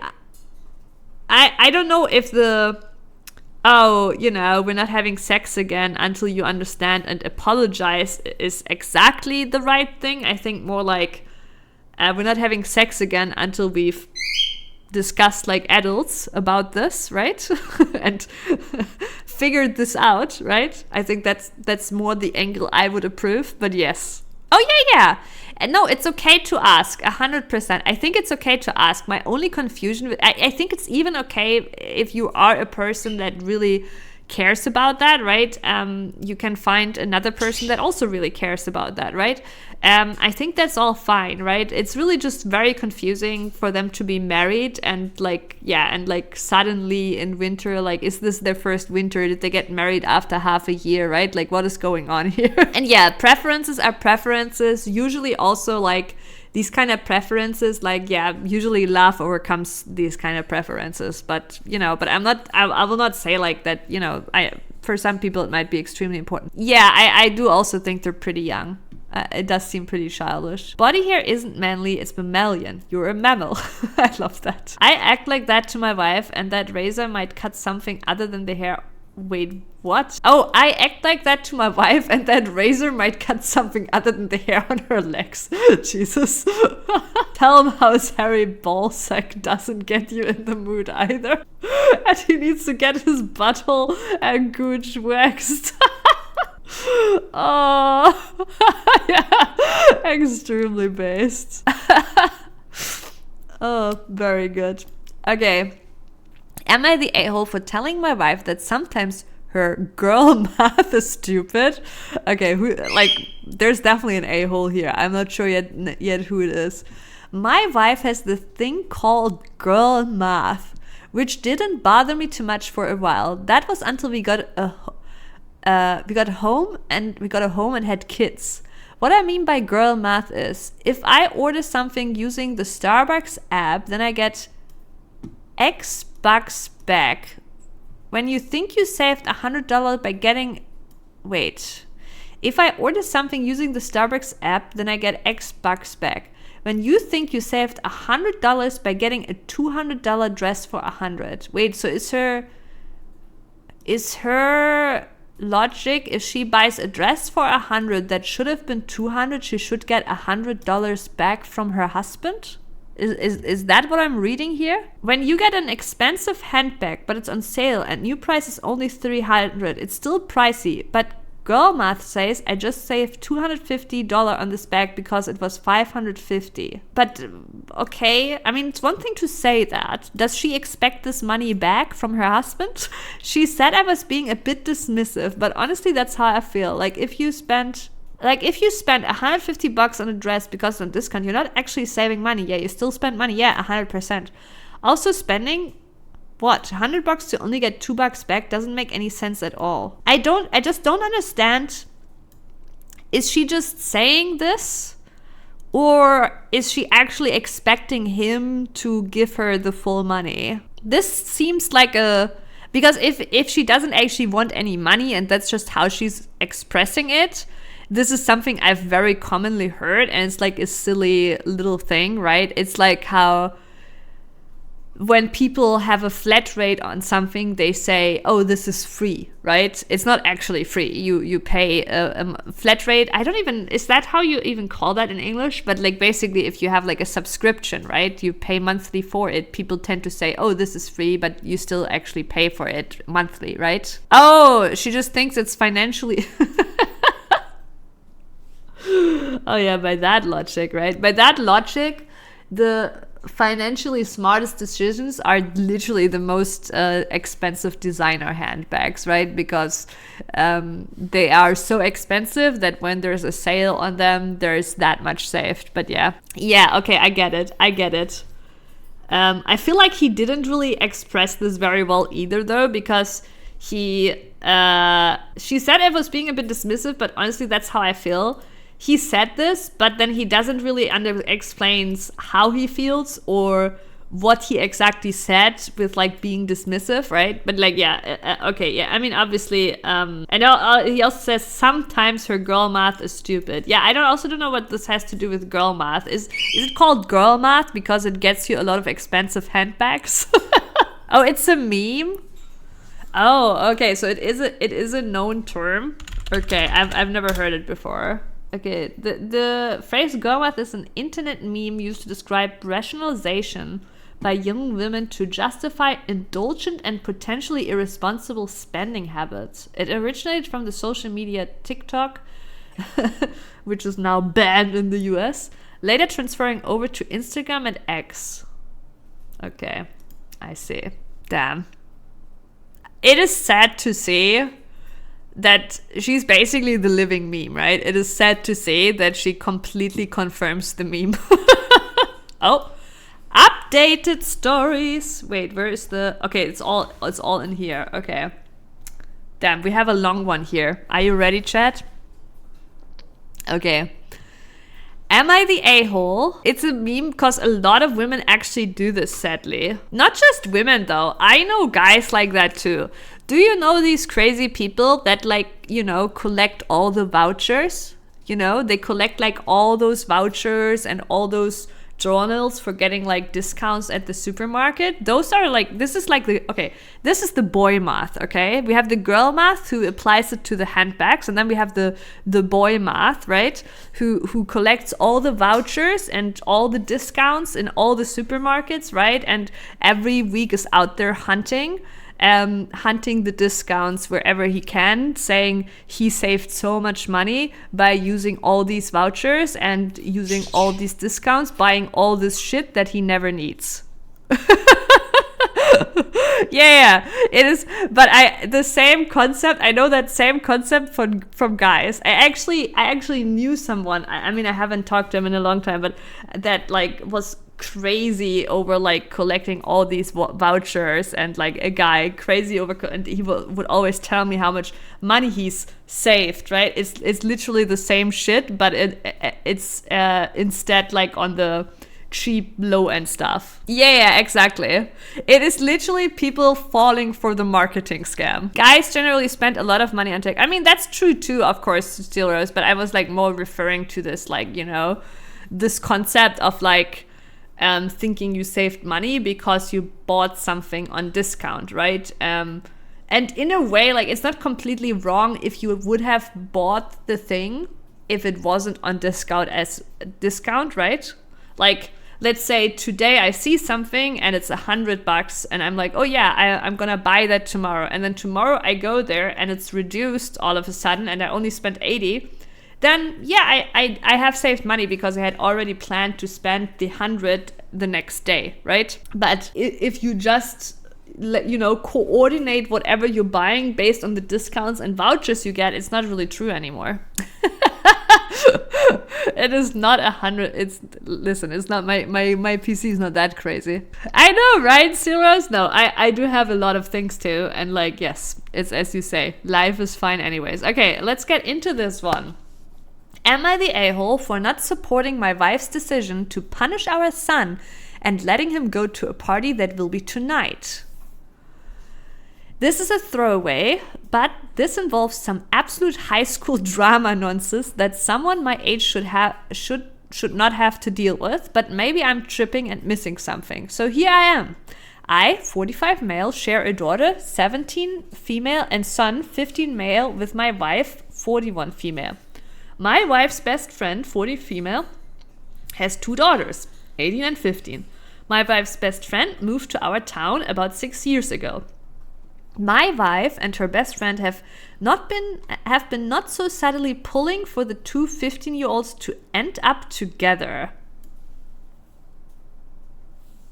don't know if you know, we're not having sex again until you understand and apologize is exactly the right thing. I think more like we're not having sex again until we've discussed like adults about this, right? And figured this out, right? I think that's more the angle I would approve. But yes. Oh yeah. And no, it's okay to ask 100%. I think it's okay to ask. My only confusion with I think it's even okay if you are a person that really cares about that, right? You can find another person that also really cares about that, right? I think that's all fine, right? It's really just very confusing for them to be married and like, yeah, and like suddenly in winter, like, is this their first winter? Did they get married after half a year, right? Like, what is going on here? And yeah, preferences are preferences. Usually also like these kind of preferences, like, yeah, usually love overcomes these kind of preferences. But, you know, but I will not say like that, you know, for some people it might be extremely important. Yeah, I do also think they're pretty young. It does seem pretty childish. Body hair isn't manly, it's mammalian. You're a mammal. I love that. I act like that to my wife, and that razor might cut something other than the hair. Wait, what? Oh, I act like that to my wife, and that razor might cut something other than the hair on her legs. Jesus. Tell him how his hairy ballsack doesn't get you in the mood either. And he needs to get his butthole and gooch waxed. Oh, yeah, extremely based. Oh, very good. Okay. Am I the a-hole for telling my wife that sometimes her girl math is stupid? Okay, there's definitely an a-hole here. I'm not sure yet who it is. My wife has the thing called girl math, which didn't bother me too much for a while. That was until we got a home and had kids. What I mean by girl math is, if I order something using the Starbucks app, then I get X bucks back. When you think you saved $100 by getting... Wait. If I order something using the Starbucks app, then I get X bucks back. When you think you saved $100 by getting a $200 dress for $100. Wait, so is her logic, if she buys a dress for $100 that should have been $200, she should get $100 back from her husband? Is that what I'm reading here? When you get an expensive handbag but it's on sale and new price is only $300, it's still pricey. But girl math says I just saved $250 on this bag because it was $550. But okay, I mean, it's one thing to say that. Does she expect this money back from her husband? She said I was being a bit dismissive, but honestly, that's how I feel. Like, if you spend $150 on a dress because on discount, you're not actually saving money. Yeah, you still spend money. Yeah, 100%. Also, spending $100 to only get $2 back doesn't make any sense at all. I just don't understand. Is she just saying this, or is she actually expecting him to give her the full money? This seems like because if she doesn't actually want any money and that's just how she's expressing it, this is something I've very commonly heard, and it's like a silly little thing, right? It's like how when people have a flat rate on something, they say, oh, this is free, right? It's not actually free. You pay a flat rate. I don't even, is that how you even call that in English? But like basically if you have like a subscription, right? You pay monthly for it. People tend to say, oh, this is free, but you still actually pay for it monthly, right? Oh, she just thinks it's financially... Oh yeah, by that logic, right? By that logic, the financially smartest decisions are literally the most expensive designer handbags, right? Because they are so expensive that when there's a sale on them, there's that much saved. But yeah, okay, I get it. I feel like he didn't really express this very well either, though, because she said it was being a bit dismissive, but honestly, that's how I feel. He said this, but then he doesn't really explains how he feels or what he exactly said with like being dismissive, right? But like, okay, yeah. I mean, obviously, and he also says sometimes her girl math is stupid. Yeah, I don't know what this has to do with girl math. Is it called girl math because it gets you a lot of expensive handbags? Oh, it's a meme. Oh, okay. So it is a known term. Okay, I've never heard it before. Okay, the phrase girl math is an internet meme used to describe rationalization by young women to justify indulgent and potentially irresponsible spending habits. It originated from the social media TikTok, which is now banned in the US, later transferring over to Instagram and X. Okay, I see. Damn. It is sad to see that she's basically the living meme, right? It is sad to say that she completely confirms the meme. Oh, updated stories. Wait, where is the... Okay, it's all in here. Okay. Damn, we have a long one here. Are you ready, chat? Okay. Am I the a-hole? It's a meme because a lot of women actually do this, sadly. Not just women, though. I know guys like that, too. Do you know these crazy people that, like, you know, collect all the vouchers? You know, they collect, like, all those vouchers and all those journals for getting, like, discounts at the supermarket. Those are, like, this is, like, this is the boy math, okay? We have the girl math who applies it to the handbags, and then we have the boy math, right? Who collects all the vouchers and all the discounts in all the supermarkets, right? And every week is out there hunting the discounts wherever he can, saying he saved so much money by using all these vouchers and using all these discounts, buying all this shit that he never needs. Yeah, it is. But the same concept. I know that same concept from guys. I actually knew someone. I mean, I haven't talked to him in a long time, but that like was crazy over like collecting all these vouchers, and like a guy crazy over, and he would always tell me how much money he's saved, right? It's literally the same shit, but it's instead like on the cheap low end stuff. Yeah, exactly. It is literally people falling for the marketing scam. Guys generally spend a lot of money on tech. I mean, that's true too, of course, Steel Rose, but I was like more referring to this, like, you know, this concept of like thinking you saved money because you bought something on discount, right? And in a way, like, it's not completely wrong if you would have bought the thing if it wasn't on discount, right? Like, let's say today I see something and it's $100 and I'm like, oh yeah, I'm gonna buy that tomorrow. And then tomorrow I go there and it's reduced all of a sudden and I only spent 80. Then yeah, I have saved money because I had already planned to spend the 100 the next day, right? But if you just, you know, coordinate whatever you're buying based on the discounts and vouchers you get, it's not really true anymore. It is not 100. It's not my PC is not that crazy. I know, right, Zeros? No, I do have a lot of things too, and like, yes, it's as you say, life is fine anyways. Okay, let's get into this one. Am I the a-hole for not supporting my wife's decision to punish our son and letting him go to a party that will be tonight? This is a throwaway, but this involves some absolute high school drama nonsense that someone my age should not have to deal with, but maybe I'm tripping and missing something. So here I am. I, 45 male, share a daughter, 17 female, and son, 15 male, with my wife, 41 female. My wife's best friend, 40 female, has 2 daughters, 18 and 15. My wife's best friend moved to our town about 6 years ago. My wife and her best friend have been not so subtly pulling for the 2 15-year-olds to end up together.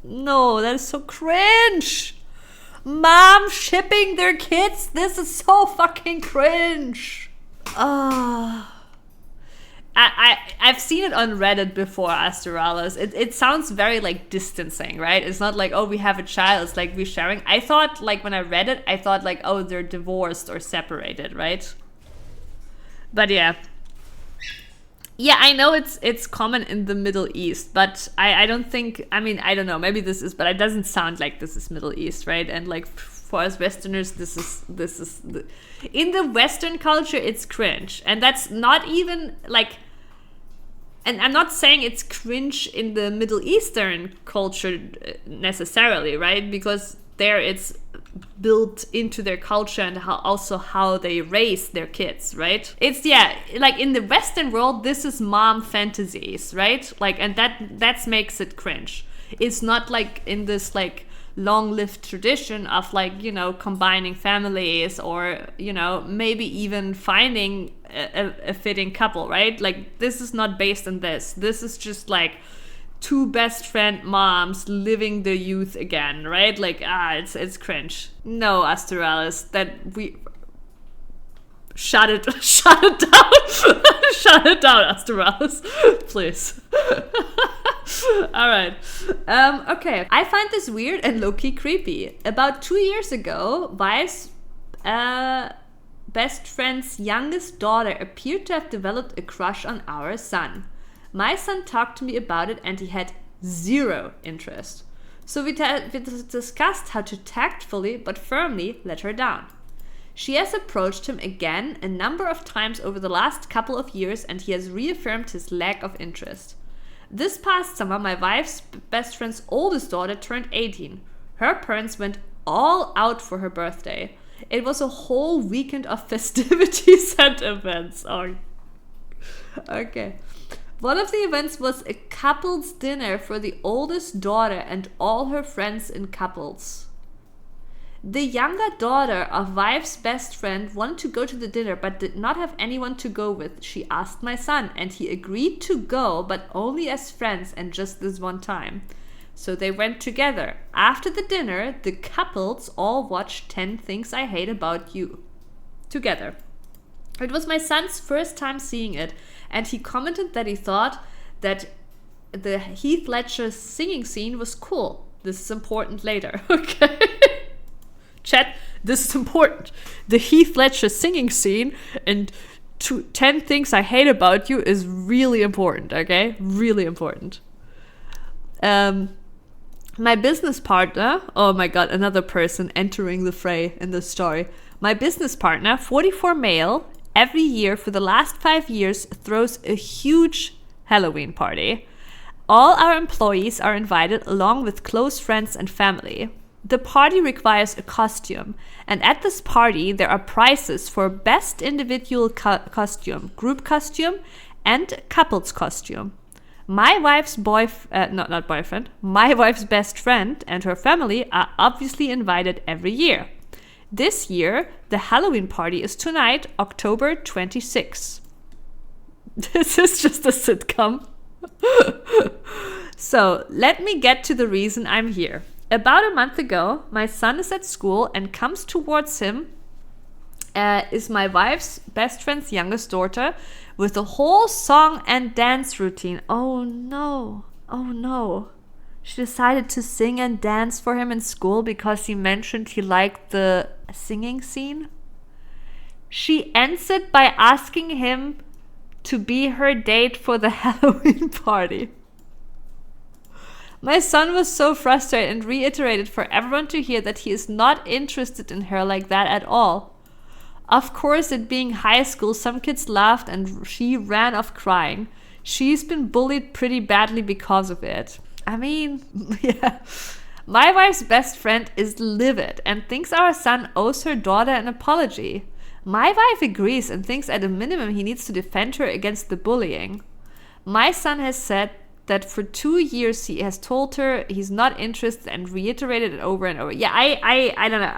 No, that is so cringe. Mom shipping their kids. This is so fucking cringe. I've seen it on Reddit before, Astralis. It sounds very like distancing, right? It's not like, oh, we have a child. It's like we're sharing. I thought, like, when I read it, I thought like, oh, they're divorced or separated, right? But yeah. Yeah, I know it's common in the Middle East, but I don't think, I mean, I don't know, maybe this is, but it doesn't sound like this is Middle East, right? And like for us Westerners, this is in the Western culture, it's cringe. And that's not even like, and I'm not saying it's cringe in the Middle Eastern culture necessarily, right? Because there it's built into their culture and how they raise their kids, right? It's, yeah, like in the Western world, this is mom fantasies, right? Like, and that makes it cringe. It's not like in this like long-lived tradition of like, you know, combining families or, you know, maybe even finding a fitting couple, right? Like, this is not based on this. This is just like 2 best friend moms living their youth again, right? Like, it's cringe. No, Astralis, that we shut it down. Shut it down, Astralis, please. All right. Okay. I find this weird and low-key creepy. About 2 years ago, Vi's best friend's youngest daughter appeared to have developed a crush on our son. My son talked to me about it and he had 0 interest. So we discussed how to tactfully but firmly let her down. She has approached him again a number of times over the last couple of years and he has reaffirmed his lack of interest. This past summer, my wife's best friend's oldest daughter turned 18. Her parents went all out for her birthday. It was a whole weekend of festivities and events. Oh, okay. One of the events was a couple's dinner for the oldest daughter and all her friends in couples. The younger daughter of wife's best friend wanted to go to the dinner but did not have anyone to go with. She asked my son and he agreed to go, but only as friends and just this one time. So they went together. After the dinner, the couples all watched 10 Things I Hate About You together. It was my son's first time seeing it, and he commented that he thought that the Heath Ledger singing scene was cool. This is important later, okay? Chat, this is important. The Heath Ledger singing scene and 10 Things I Hate About You is really important, okay? Really important. My business partner, oh my god, another person entering the fray in this story. My business partner, 44 male, every year for the last 5 years throws a huge Halloween party. All our employees are invited along with close friends and family. The party requires a costume, and at this party there are prizes for best individual costume, group costume, and couple's costume. My wife's my wife's best friend and her family are obviously invited every year. This year, the Halloween party is tonight, October 26th. This is just a sitcom. So, let me get to the reason I'm here. About a month ago, my son is at school and comes towards him is my wife's best friend's youngest daughter with a whole song and dance routine. Oh no, oh no. She decided to sing and dance for him in school because he mentioned he liked the singing scene. She ends it by asking him to be her date for the Halloween party. My son was so frustrated and reiterated for everyone to hear that he is not interested in her like that at all. Of course, it being high school, some kids laughed and she ran off crying. She's been bullied pretty badly because of it. I mean, yeah. My wife's best friend is livid and thinks our son owes her daughter an apology. My wife agrees and thinks at a minimum he needs to defend her against the bullying. My son has said that for 2 years he has told her he's not interested and reiterated it over and over. Yeah, I don't know.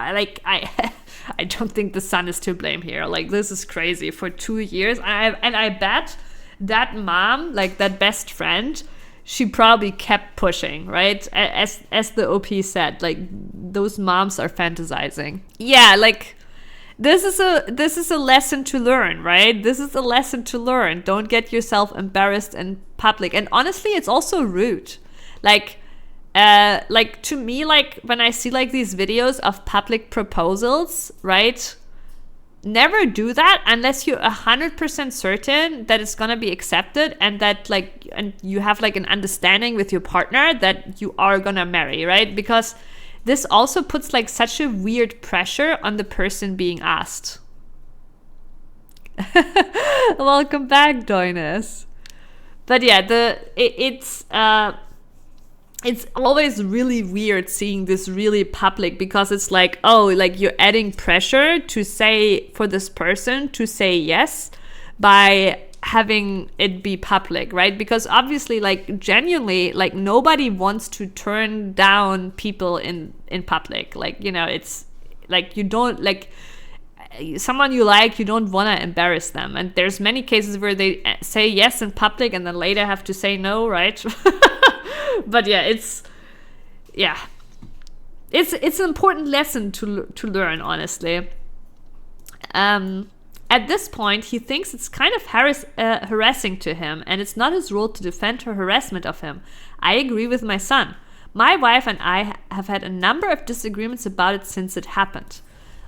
I don't think the son is to blame here. Like, this is crazy. For 2 years, I bet that mom, like that best friend, she probably kept pushing, right? As the OP said, like, those moms are fantasizing. Yeah, like, this is a lesson to learn, right? This is a lesson to learn. Don't get yourself embarrassed in public. And honestly, it's also rude. Like to me, like when I see like these videos of public proposals, right? Never do that unless you're 100% certain that it's gonna be accepted and that like, and you have like an understanding with your partner that you are gonna marry, right? Because this also puts like such a weird pressure on the person being asked. Welcome back, Doinus. But yeah, it's always really weird seeing this really public, because it's like, oh, like you're adding pressure to say for this person to say yes by having it be public, right? Because obviously, like, genuinely, like, nobody wants to turn down people in public. Like, you know, it's like, you don't, like, someone you like, you don't want to embarrass them. And there's many cases where they say yes in public and then later have to say no, right? But yeah, it's an important lesson to learn, honestly. At this point, he thinks it's kind of harassing to him, and it's not his role to defend her harassment of him. I agree with my son. My wife and I have had a number of disagreements about it since it happened.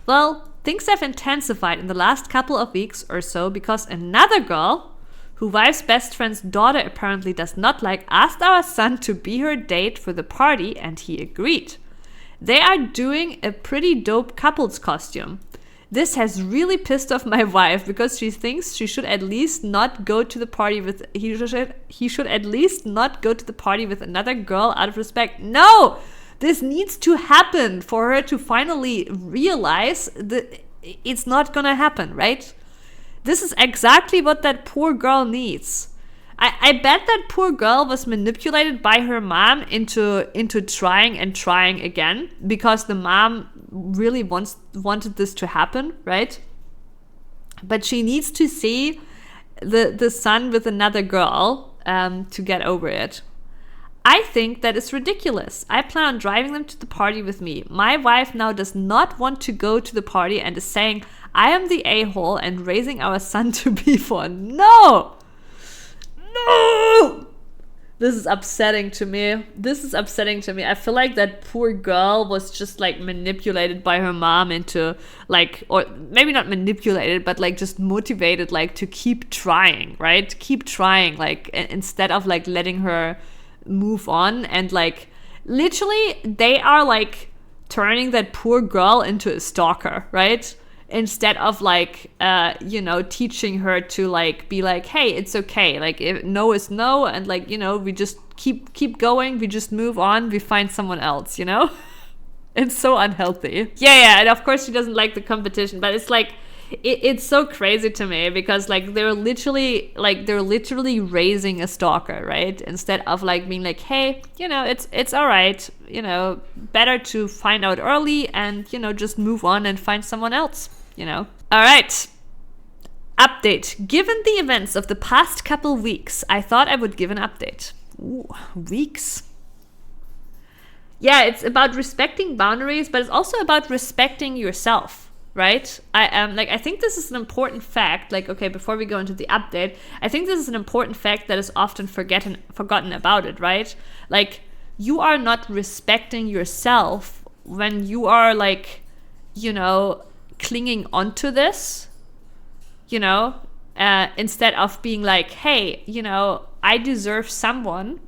Well, things have intensified in the last couple of weeks or so because another girl, who wife's best friend's daughter apparently does not like, asked our son to be her date for the party, and he agreed. They are doing a pretty dope couples costume. This has really pissed off my wife because she thinks she should at least not go to the party with he should at least not go to the party with another girl out of respect. No! This needs to happen for her to finally realize that it's not gonna happen, right? This is exactly what that poor girl needs. I bet that poor girl was manipulated by her mom into trying again because the mom really wanted this to happen, right? But she needs to see the son with another girl to get over it. I think that is ridiculous. I plan on driving them to the party with me. My wife now does not want to go to the party and is saying I am the a-hole and raising our son to be for. No! This is upsetting to me. I feel like that poor girl was just like manipulated by her mom into like, or maybe not manipulated, but like just motivated like to keep trying, right? Keep trying, like instead of like letting her move on. And like literally they are like turning that poor girl into a stalker, right? Instead of like teaching her to like be like, hey, it's okay, like if no is no, and like, we just keep going, we just move on, we find someone else, It's so unhealthy. Yeah, and of course she doesn't like the competition, but it's like it's so crazy to me because like they're literally raising a stalker, right? Instead of like being like, hey, it's all right, better to find out early and just move on and find someone else. All right. Update. Given the events of the past couple weeks, I thought I would give an update. Ooh, weeks. Yeah, it's about respecting boundaries, but it's also about respecting yourself, right? I think this is an important fact. Like, okay, before we go into the update, I think this is an important fact that is often forgotten about it, right? Like, you are not respecting yourself when you are like, clinging onto this, instead of being like, hey, I deserve someone.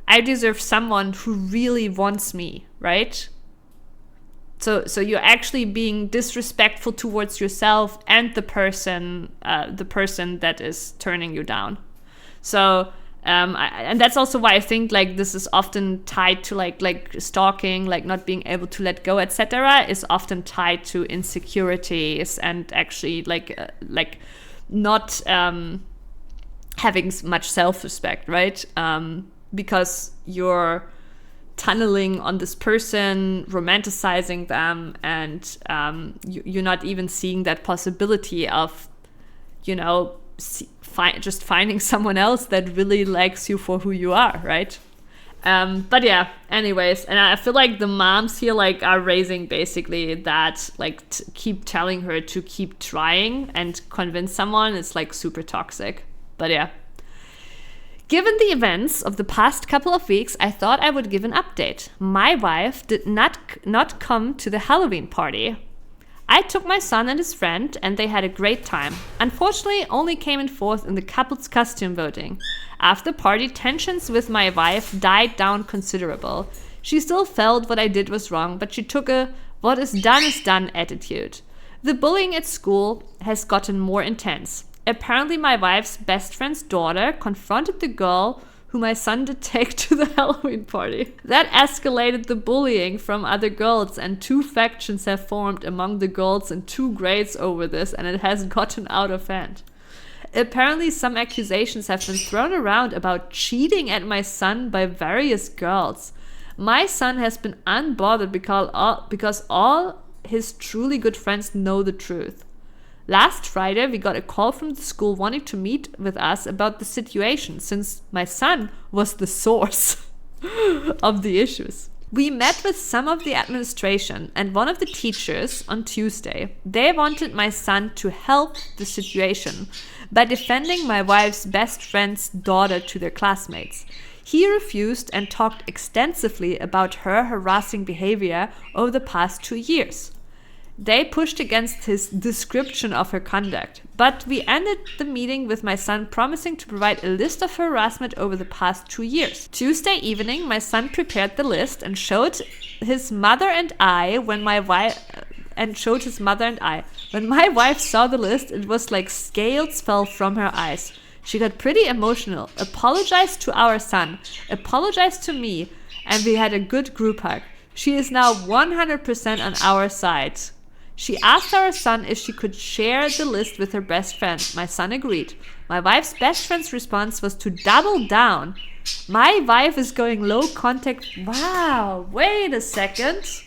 I deserve someone who really wants me, right? So you're actually being disrespectful towards yourself and the person that is turning you down. So and that's also why I think like this is often tied to like stalking, like not being able to let go, etc. is often tied to insecurities and actually like not having much self-respect, right? Because you're tunneling on this person, romanticizing them, and you're not even seeing that possibility of, just finding someone else that really likes you for who you are, right? But yeah, anyways, and I feel like the moms here like are raising basically that like keep telling her to keep trying and convince someone. It's like super toxic. But yeah. Given the events of the past couple of weeks, I thought I would give an update. My wife did not come to the Halloween party. I took my son and his friend, and they had a great time. Unfortunately, only came in fourth in the couple's costume voting. After party, tensions with my wife died down considerable. She still felt what I did was wrong, but she took a what is done attitude. The bullying at school has gotten more intense. Apparently, my wife's best friend's daughter confronted the girl who my son did take to the Halloween party. That escalated the bullying from other girls, and 2 factions have formed among the girls in 2 grades over this, and it has gotten out of hand. Apparently, some accusations have been thrown around about cheating at my son by various girls. My son has been unbothered because all his truly good friends know the truth. Last Friday, we got a call from the school wanting to meet with us about the situation, since my son was the source of the issues. We met with some of the administration and one of the teachers on Tuesday. They wanted my son to help the situation by defending my wife's best friend's daughter to their classmates. He refused and talked extensively about her harassing behavior over the past 2 years. They pushed against his description of her conduct, but we ended the meeting with my son promising to provide a list of her harassment over the past 2 years. Tuesday evening, my son prepared the list and showed his mother and I. When my wife saw the list, it was like scales fell from her eyes. She got pretty emotional, apologized to our son, apologized to me, and we had a good group hug. She is now 100% on our side. She asked our son if she could share the list with her best friend. My son agreed. My wife's best friend's response was to double down. My wife is going low contact. Wow, wait a second.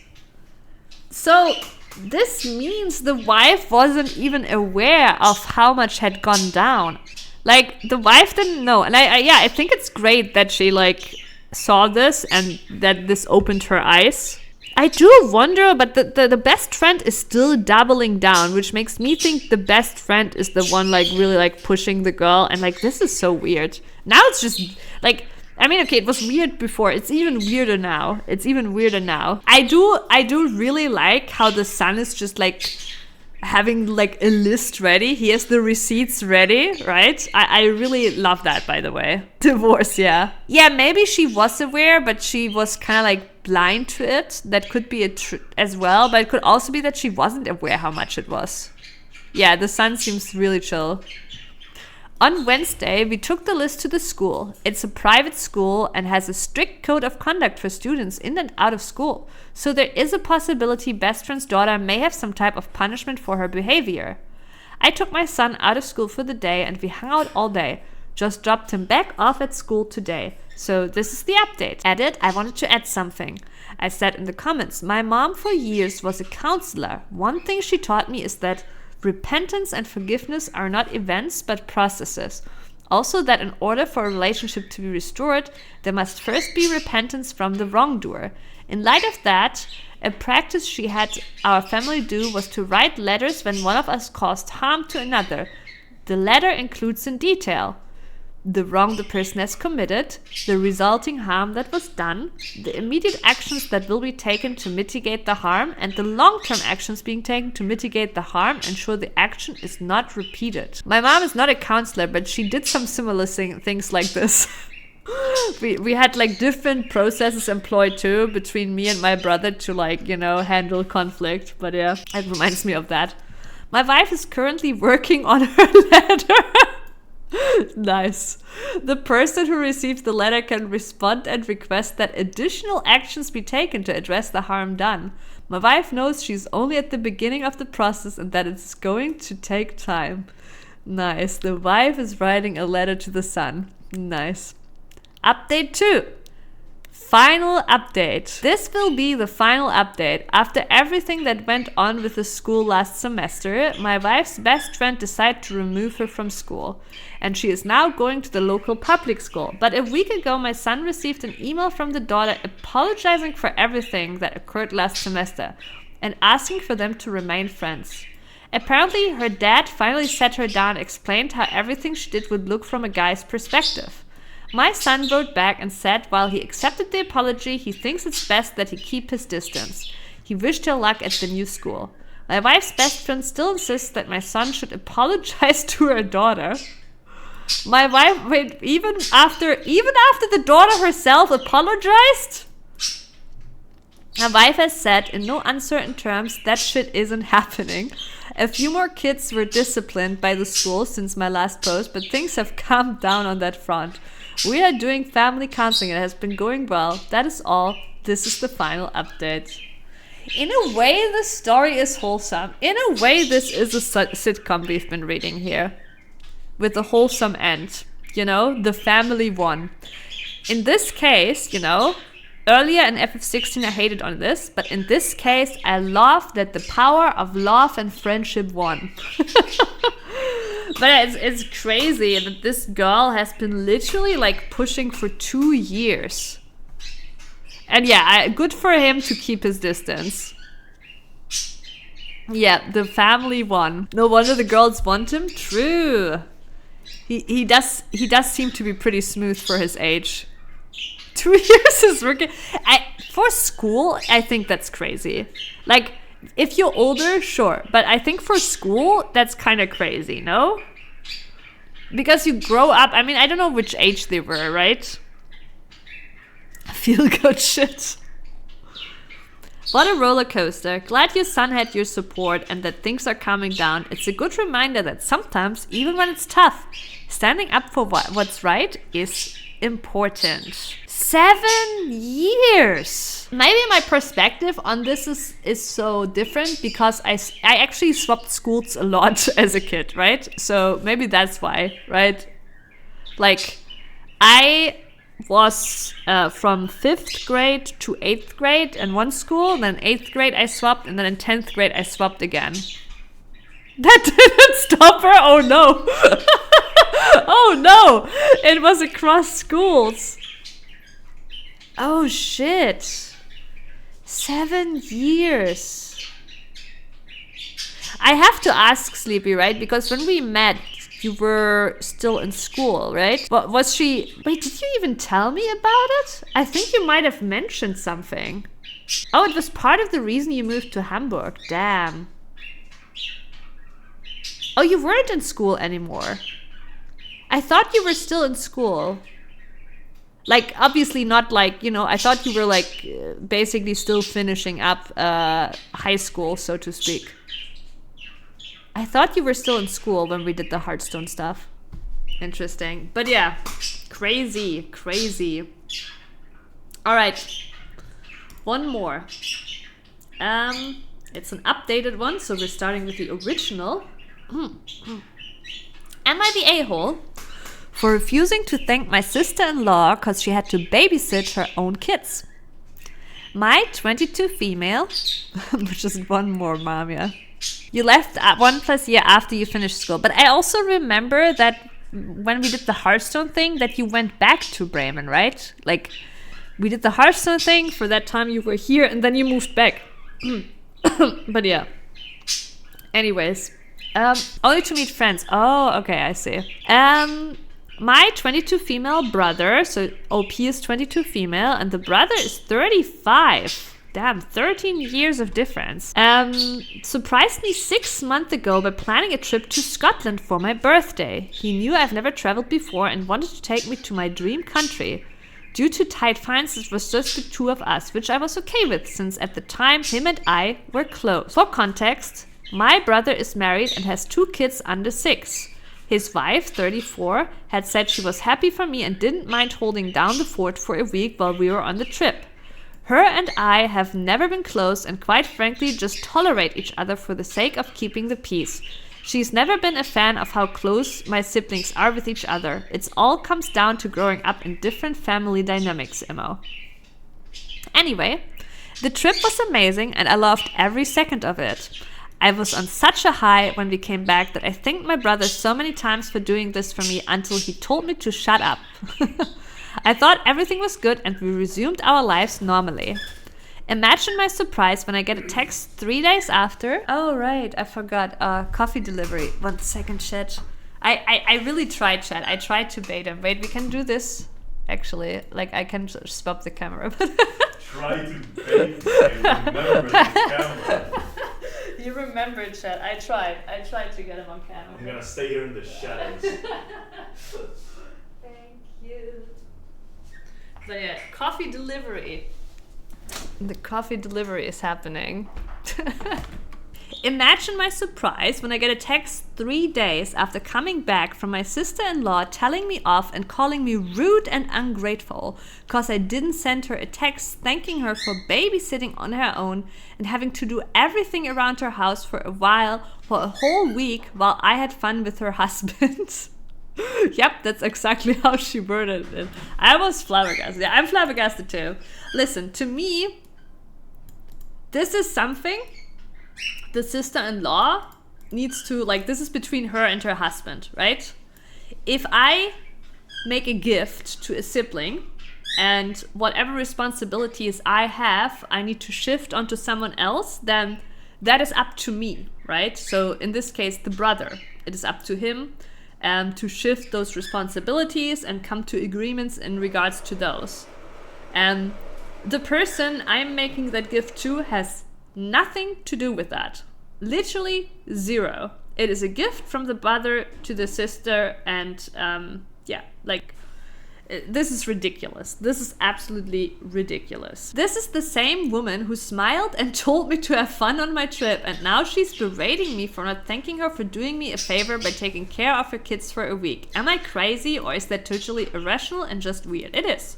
So this means the wife wasn't even aware of how much had gone down. Like, the wife didn't know. And I think it's great that she like saw this and that this opened her eyes. I do wonder, but the best friend is still doubling down, which makes me think the best friend is the one like really like pushing the girl, and like this is so weird. Now it's just like, I mean, okay, it was weird before. It's even weirder now. I do really like how the son is just like having like a list ready. He has the receipts ready, right? I really love that, by the way. Divorce, yeah. Yeah, maybe she was aware, but she was kind of like blind to it. That could be as well, but it could also be that she wasn't aware how much it was. Yeah, the son seems really chill. On Wednesday, we took the list to the school. It's a private school and has a strict code of conduct for students in and out of school. So there is a possibility best friend's daughter may have some type of punishment for her behavior. I took my son out of school for the day and we hung out all day. Just dropped him back off at school today. So this is the update. Edit, I wanted to add something. I said in the comments, my mom for years was a counselor. One thing she taught me is that repentance and forgiveness are not events but processes. Also that in order for a relationship to be restored, there must first be repentance from the wrongdoer. In light of that, a practice she had our family do was to write letters when one of us caused harm to another. The letter includes in detail the wrong the person has committed, the resulting harm that was done, the immediate actions that will be taken to mitigate the harm, and the long-term actions being taken to mitigate the harm, ensure the action is not repeated. My mom is not a counselor, but she did some similar things like this. We had like different processes employed too between me and my brother to like, you know, handle conflict. But yeah, it reminds me of that. My wife is currently working on her letter. Nice. The person who receives the letter can respond and request that additional actions be taken to address the harm done. My wife knows she's only at the beginning of the process and that it's going to take time. Nice. The wife is writing a letter to the son. Nice. Update 2. Final update. This will be the final update. After everything that went on with the school last semester, my wife's best friend decided to remove her from school. And she is now going to the local public school. But a week ago, my son received an email from the daughter apologizing for everything that occurred last semester and asking for them to remain friends. Apparently, her dad finally sat her down and explained how everything she did would look from a guy's perspective. My son wrote back and said while he accepted the apology, he thinks it's best that he keep his distance. He wished her luck at the new school. My wife's best friend still insists that my son should apologize to her daughter. My wife, wait, even after the daughter herself apologized? My wife has said in no uncertain terms that shit isn't happening. A few more kids were disciplined by the school since my last post, but things have calmed down on that front. We are doing family counseling and it has been going well. That is all. This is the final update. In a way, the story is wholesome. In a way, this is a sitcom we've been reading here. With a wholesome end. You know, the family won. In this case, you know, earlier in FF16 I hated on this, but in this case I love that the power of love and friendship won. But it's crazy that this girl has been literally like pushing for 2 years. And yeah, good for him to keep his distance. Yeah, the family won. No wonder the girls want him. True. He does seem to be pretty smooth for his age. 2 years is working. For school, I think that's crazy. Like, if you're older, sure. But I think for school, that's kind of crazy, no? Because you grow up. I mean, I don't know which age they were, right? Feel good shit. What a roller coaster. Glad your son had your support and that things are calming down. It's a good reminder that sometimes, even when it's tough, standing up for what's right is important. 7 years. Maybe my perspective on this is so different because I actually swapped schools a lot as a kid, right? So maybe that's why, right? Like, I was from 5th grade to 8th grade in one school, then 8th grade I swapped, and then in 10th grade I swapped again. That didn't stop her? Oh no. Oh no, it was across schools. Oh shit. 7 yees. I have to ask Sleepy, right? Because when we met, you were still in school, right? Was she... Wait, did you even tell me about it? I think you might have mentioned something. Oh, it was part of the reason you moved to Hamburg. Damn. Oh, you weren't in school anymore. I thought you were still in school. Like, obviously not like, you know, I thought you were like basically still finishing up high school, so to speak. I thought you were still in school when we did the Hearthstone stuff. Interesting. But yeah, crazy, crazy. All right, one more. It's an updated one, so we're starting with the original. Am I the a-hole for refusing to thank my sister-in-law because she had to babysit her own kids? My 22 female, which is one more mom, yeah. You left 1+ year after you finished school. But I also remember that when we did the Hearthstone thing, that you went back to Bremen, right? Like, we did the Hearthstone thing, for that time you were here, and then you moved back. But yeah. Anyways. Only to meet friends. Oh, okay, I see. My 22 female brother, so OP is 22 female, and the brother is 35. Damn, 13 years of difference. Surprised me 6 months ago by planning a trip to Scotland for my birthday. He knew I've never traveled before and wanted to take me to my dream country. Due to tight finances, it was just the two of us, which I was okay with, since at the time him and I were close. For context, my brother is married and has 2 kids under 6. His wife, 34, had said she was happy for me and didn't mind holding down the fort for a week while we were on the trip. Her and I have never been close and quite frankly just tolerate each other for the sake of keeping the peace. She's never been a fan of how close my siblings are with each other. It all comes down to growing up in different family dynamics, Immo. Anyway, the trip was amazing and I loved every second of it. I was on such a high when we came back that I thanked my brother so many times for doing this for me until he told me to shut up. I thought everything was good and we resumed our lives normally. Imagine my surprise when I get a text 3 days after. Oh, right, I forgot. Coffee delivery. 1 second, chat. I really tried, chat. I tried to bait him. Wait, we can do this. Actually, like, I can stop the camera. Try to bait him. Remember the camera. You remember, chat. I tried to get him on camera. I'm gonna stay here in the shadows. Thank you. But yeah, coffee delivery. The coffee delivery is happening. Imagine my surprise when I get a text 3 days after coming back from my sister-in-law telling me off and calling me rude and ungrateful because I didn't send her a text thanking her for babysitting on her own and having to do everything around her house for a whole week while I had fun with her husband. Yep, that's exactly how she worded it. I was flabbergasted. Yeah, I'm flabbergasted too. Listen, to me, this is something the sister-in-law needs to, like, this is between her and her husband, right? If I make a gift to a sibling and whatever responsibilities I have, I need to shift onto someone else, then that is up to me, right? So in this case, the brother, it is up to him to shift those responsibilities and come to agreements in regards to those. And the person I'm making that gift to has nothing to do with that. Literally zero. It is a gift from the brother to the sister, and yeah, like, this is ridiculous. This is absolutely ridiculous. This is the same woman who smiled and told me to have fun on my trip, and now she's berating me for not thanking her for doing me a favor by taking care of her kids for a week. Am I crazy, or is that totally irrational and just weird? It is.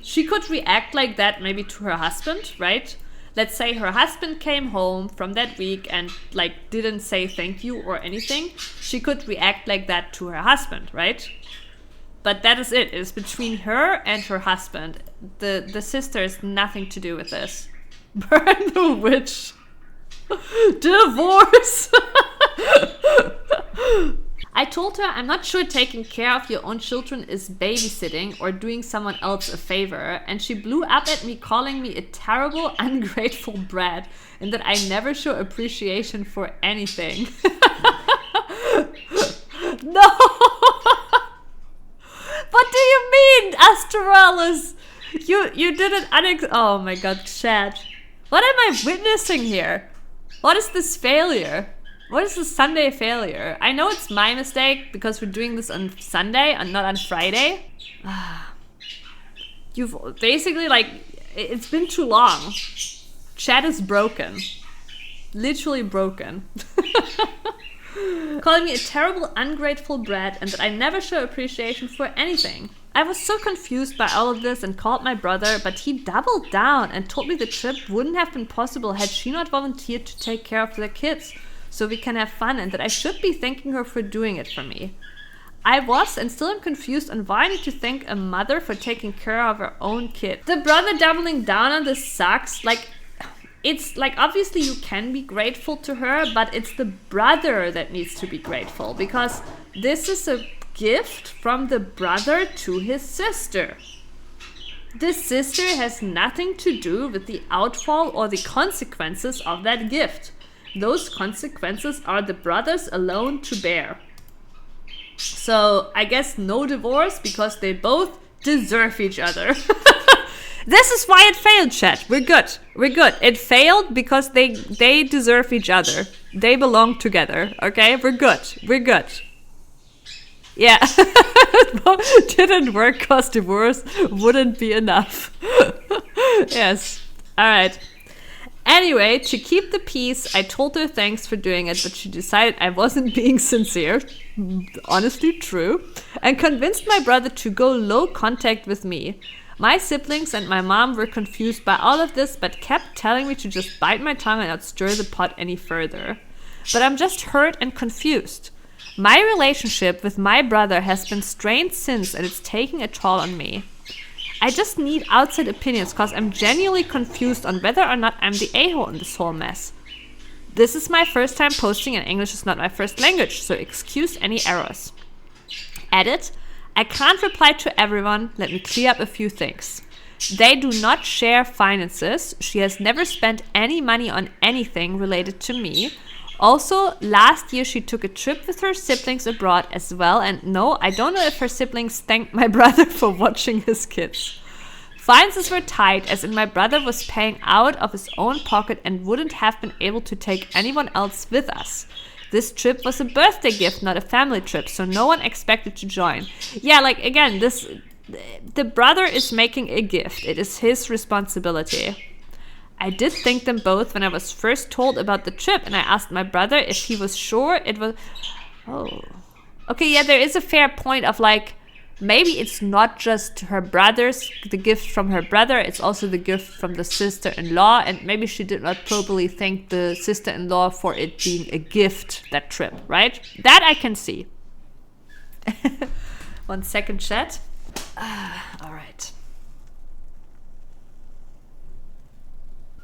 She could react like that maybe to her husband, right? Let's say her husband came home from that week and, like, didn't say thank you or anything. She could react like that to her husband, right? But that is it. It is between her and her husband. The sister has nothing to do with this. Burn the witch. Divorce. I told her I'm not sure taking care of your own children is babysitting or doing someone else a favor, and she blew up at me calling me a terrible, ungrateful brat and that I never show appreciation for anything. No! What do you mean, Astralis? You did it oh my god, chat. What am I witnessing here? What is this failure? What is the Sunday failure? I know it's my mistake because we're doing this on Sunday and not on Friday. You've basically, like, it's been too long. Chat is broken. Literally broken. Calling me a terrible, ungrateful brat and that I never show appreciation for anything. I was so confused by all of this and called my brother, but he doubled down and told me the trip wouldn't have been possible had she not volunteered to take care of their kids so we can have fun, and that I should be thanking her for doing it for me. I was and still am confused on why I need to thank a mother for taking care of her own kid. The brother doubling down on this sucks. Like, it's like, obviously you can be grateful to her, but it's the brother that needs to be grateful because this is a gift from the brother to his sister. The sister has nothing to do with the outfall or the consequences of that gift. Those consequences are the brothers alone to bear. So I guess no divorce because they both deserve each other. This is why it failed, chat. We're good. It failed because they deserve each other. They belong together. Okay, we're good. Yeah. It didn't work because divorce wouldn't be enough. Yes. All right. Anyway, to keep the peace, I told her thanks for doing it, but she decided I wasn't being sincere. Honestly, true. And convinced my brother to go low contact with me. My siblings and my mom were confused by all of this, but kept telling me to just bite my tongue and not stir the pot any further. But I'm just hurt and confused. My relationship with my brother has been strained since, and it's taking a toll on me. I just need outside opinions because I'm genuinely confused on whether or not I'm the a-hole in this whole mess. This is my first time posting and English is not my first language, so excuse any errors. Edit. I can't reply to everyone. Let me clear up a few things. They do not share finances. She has never spent any money on anything related to me. Also, last year she took a trip with her siblings abroad as well, and no, I don't know if her siblings thanked my brother for watching his kids. Finances were tight, as in my brother was paying out of his own pocket and wouldn't have been able to take anyone else with us. This trip was a birthday gift, not a family trip, so no one expected to join. Yeah, like, again, the brother is making a gift. It is his responsibility. I did thank them both when I was first told about the trip, and I asked my brother if he was sure it was... Oh. Okay, yeah, there is a fair point of, like, maybe it's not just the gift from her brother, it's also the gift from the sister-in-law, and maybe she did not properly thank the sister-in-law for it being a gift, that trip, right? That I can see. 1 second, chat. All right.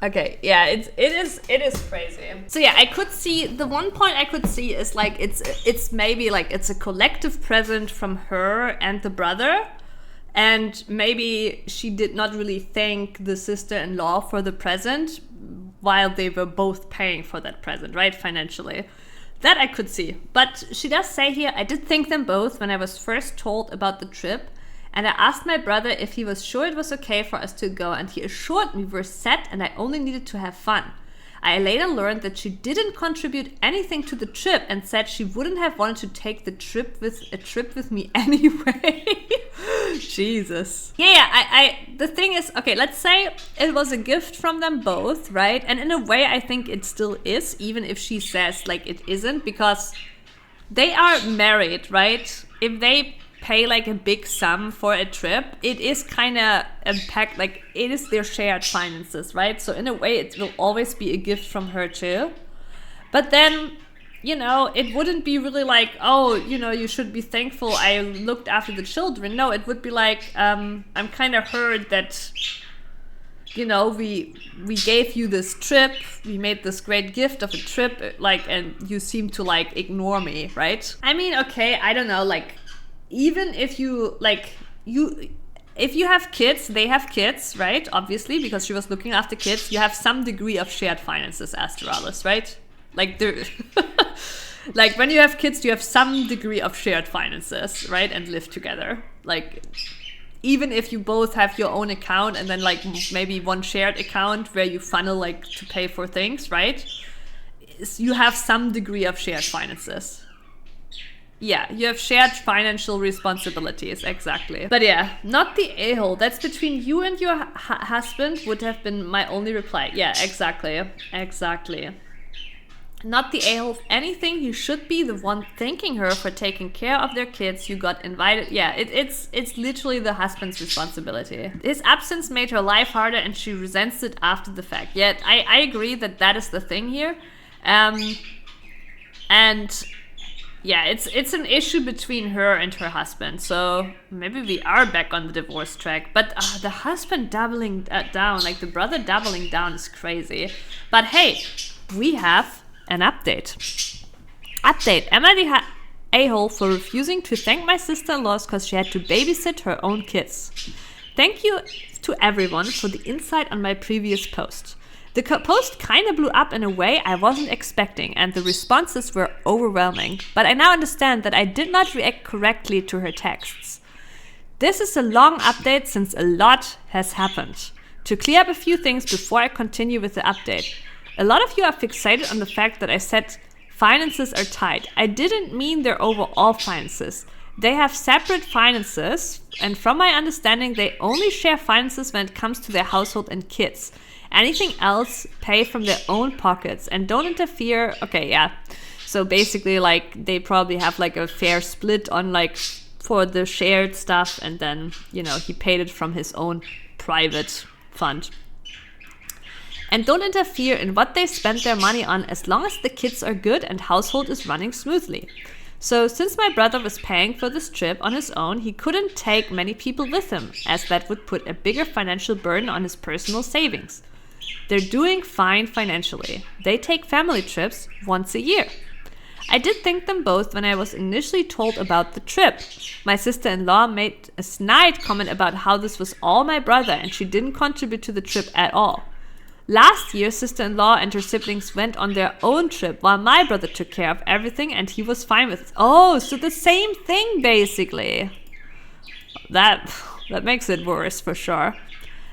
Okay, yeah, it is crazy. So yeah, I could see, the one point I could see is like it's maybe like it's a collective present from her and the brother, and maybe she did not really thank the sister-in-law for the present while they were both paying for that present, right, financially. That I could see. But she does say here, I did thank them both when I was first told about the trip. And I asked my brother if he was sure it was okay for us to go, and he assured me we're set and I only needed to have fun. I later learned that she didn't contribute anything to the trip and said she wouldn't have wanted to take a trip with me anyway. Jesus. Yeah, the thing is, okay, let's say it was a gift from them both, right? And in a way, I think it still is, even if she says like it isn't, because they are married, right? If they pay like a big sum for a trip, it is kind of impact, like it is their shared finances, right? So in a way it will always be a gift from her too. But then, you know, it wouldn't be really like, oh, you know, you should be thankful I looked after the children. No, it would be like, I'm kind of hurt that, you know, we gave you this trip, we made this great gift of a trip, like, and you seem to like ignore me, right? I mean, okay, I don't know, like, even if you, like, if you have kids, they have kids, right? Obviously, because she was looking after kids, you have some degree of shared finances, Astralis, right? Like, like, when you have kids, you have some degree of shared finances, right? And live together. Like, even if you both have your own account and then, like, maybe one shared account where you funnel, like, to pay for things, right? You have some degree of shared finances. Yeah, you have shared financial responsibilities, exactly. But yeah, not the a-hole. That's between you and your husband would have been my only reply. Yeah, exactly. Exactly. Not the a-hole. If anything, you should be the one thanking her for taking care of their kids. You got invited. Yeah, it's literally the husband's responsibility. His absence made her life harder and she resents it after the fact. Yet, I agree that is the thing here. And... yeah, it's an issue between her and her husband, so maybe we are back on the divorce track. But the husband doubling down, like the brother doubling down is crazy. But hey, we have an update. Update, am I the a-hole for refusing to thank my sister-in-laws because she had to babysit her own kids? Thank you to everyone for the insight on my previous post. The post kind of blew up in a way I wasn't expecting, and the responses were overwhelming. But I now understand that I did not react correctly to her texts. This is a long update since a lot has happened. To clear up a few things before I continue with the update. A lot of you are fixated on the fact that I said finances are tight. I didn't mean their overall finances. They have separate finances, and from my understanding, they only share finances when it comes to their household and kids. Anything else, pay from their own pockets and don't interfere. Okay, yeah. So basically, like, they probably have like a fair split on like for the shared stuff, and then, you know, he paid it from his own private fund. And don't interfere in what they spend their money on as long as the kids are good and household is running smoothly. So since my brother was paying for this trip on his own, he couldn't take many people with him, as that would put a bigger financial burden on his personal savings. They're doing fine financially. They take family trips once a year. I did thank them both when I was initially told about the trip. My sister-in-law made a snide comment about how this was all my brother and she didn't contribute to the trip at all. Last year, sister-in-law and her siblings went on their own trip while my brother took care of everything and he was fine with it. Oh, so the same thing basically. That makes it worse for sure.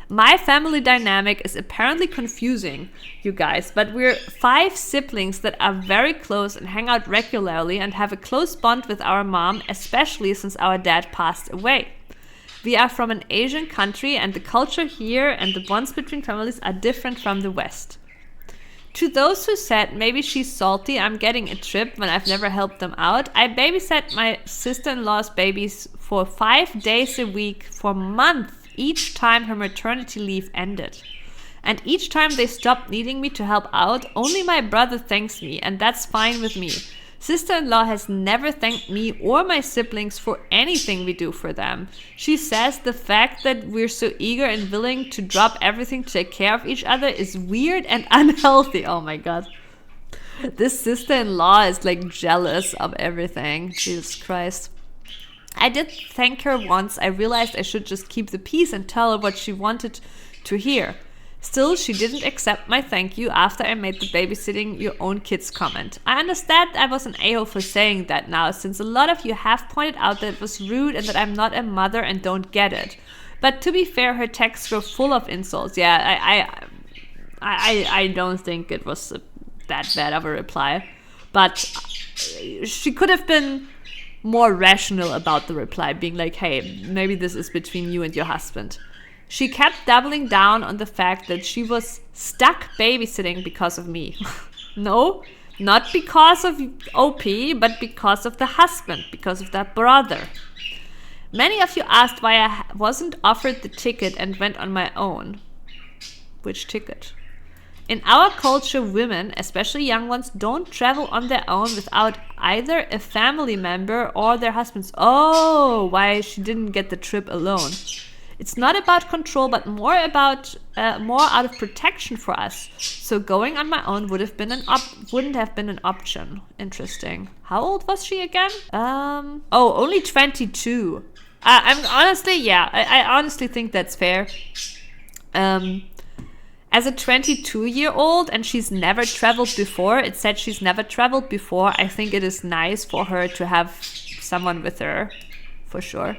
My family dynamic is apparently confusing, you guys, but we're 5 siblings that are very close and hang out regularly and have a close bond with our mom, especially since our dad passed away. We are from an Asian country and the culture here and the bonds between families are different from the West. To those who said maybe she's salty I'm getting a trip when I've never helped them out, I babysat my sister-in-law's babies for 5 days a week for months each time her maternity leave ended. And each time they stopped needing me to help out, only my brother thanks me, and that's fine with me. Sister-in-law has never thanked me or my siblings for anything we do for them. She says the fact that we're so eager and willing to drop everything to take care of each other is weird and unhealthy. Oh my god. This sister-in-law is like jealous of everything. Jesus Christ. I did thank her once. I realized I should just keep the peace and tell her what she wanted to hear. Still, she didn't accept my thank you after I made the babysitting your own kids comment. I understand I was an a-hole for saying that now, since a lot of you have pointed out that it was rude and that I'm not a mother and don't get it. But to be fair, her texts were full of insults. Yeah, I don't think it was that bad of a reply. But she could have been more rational about the reply, being like, hey, maybe this is between you and your husband. She kept doubling down on the fact that she was stuck babysitting because of me. No, not because of OP, but because of the husband, because of that brother. Many of you asked why I wasn't offered the ticket and went on my own. Which ticket? In our culture, women, especially young ones, don't travel on their own without either a family member or their husbands. Oh, why she didn't get the trip alone. It's not about control, but more out of protection for us. So going on my own wouldn't have been an option. Interesting. How old was she again? Only 22. I honestly think that's fair. As a 22-year-old, and she's never traveled before, it said she's never traveled before, I think it is nice for her to have someone with her, for sure.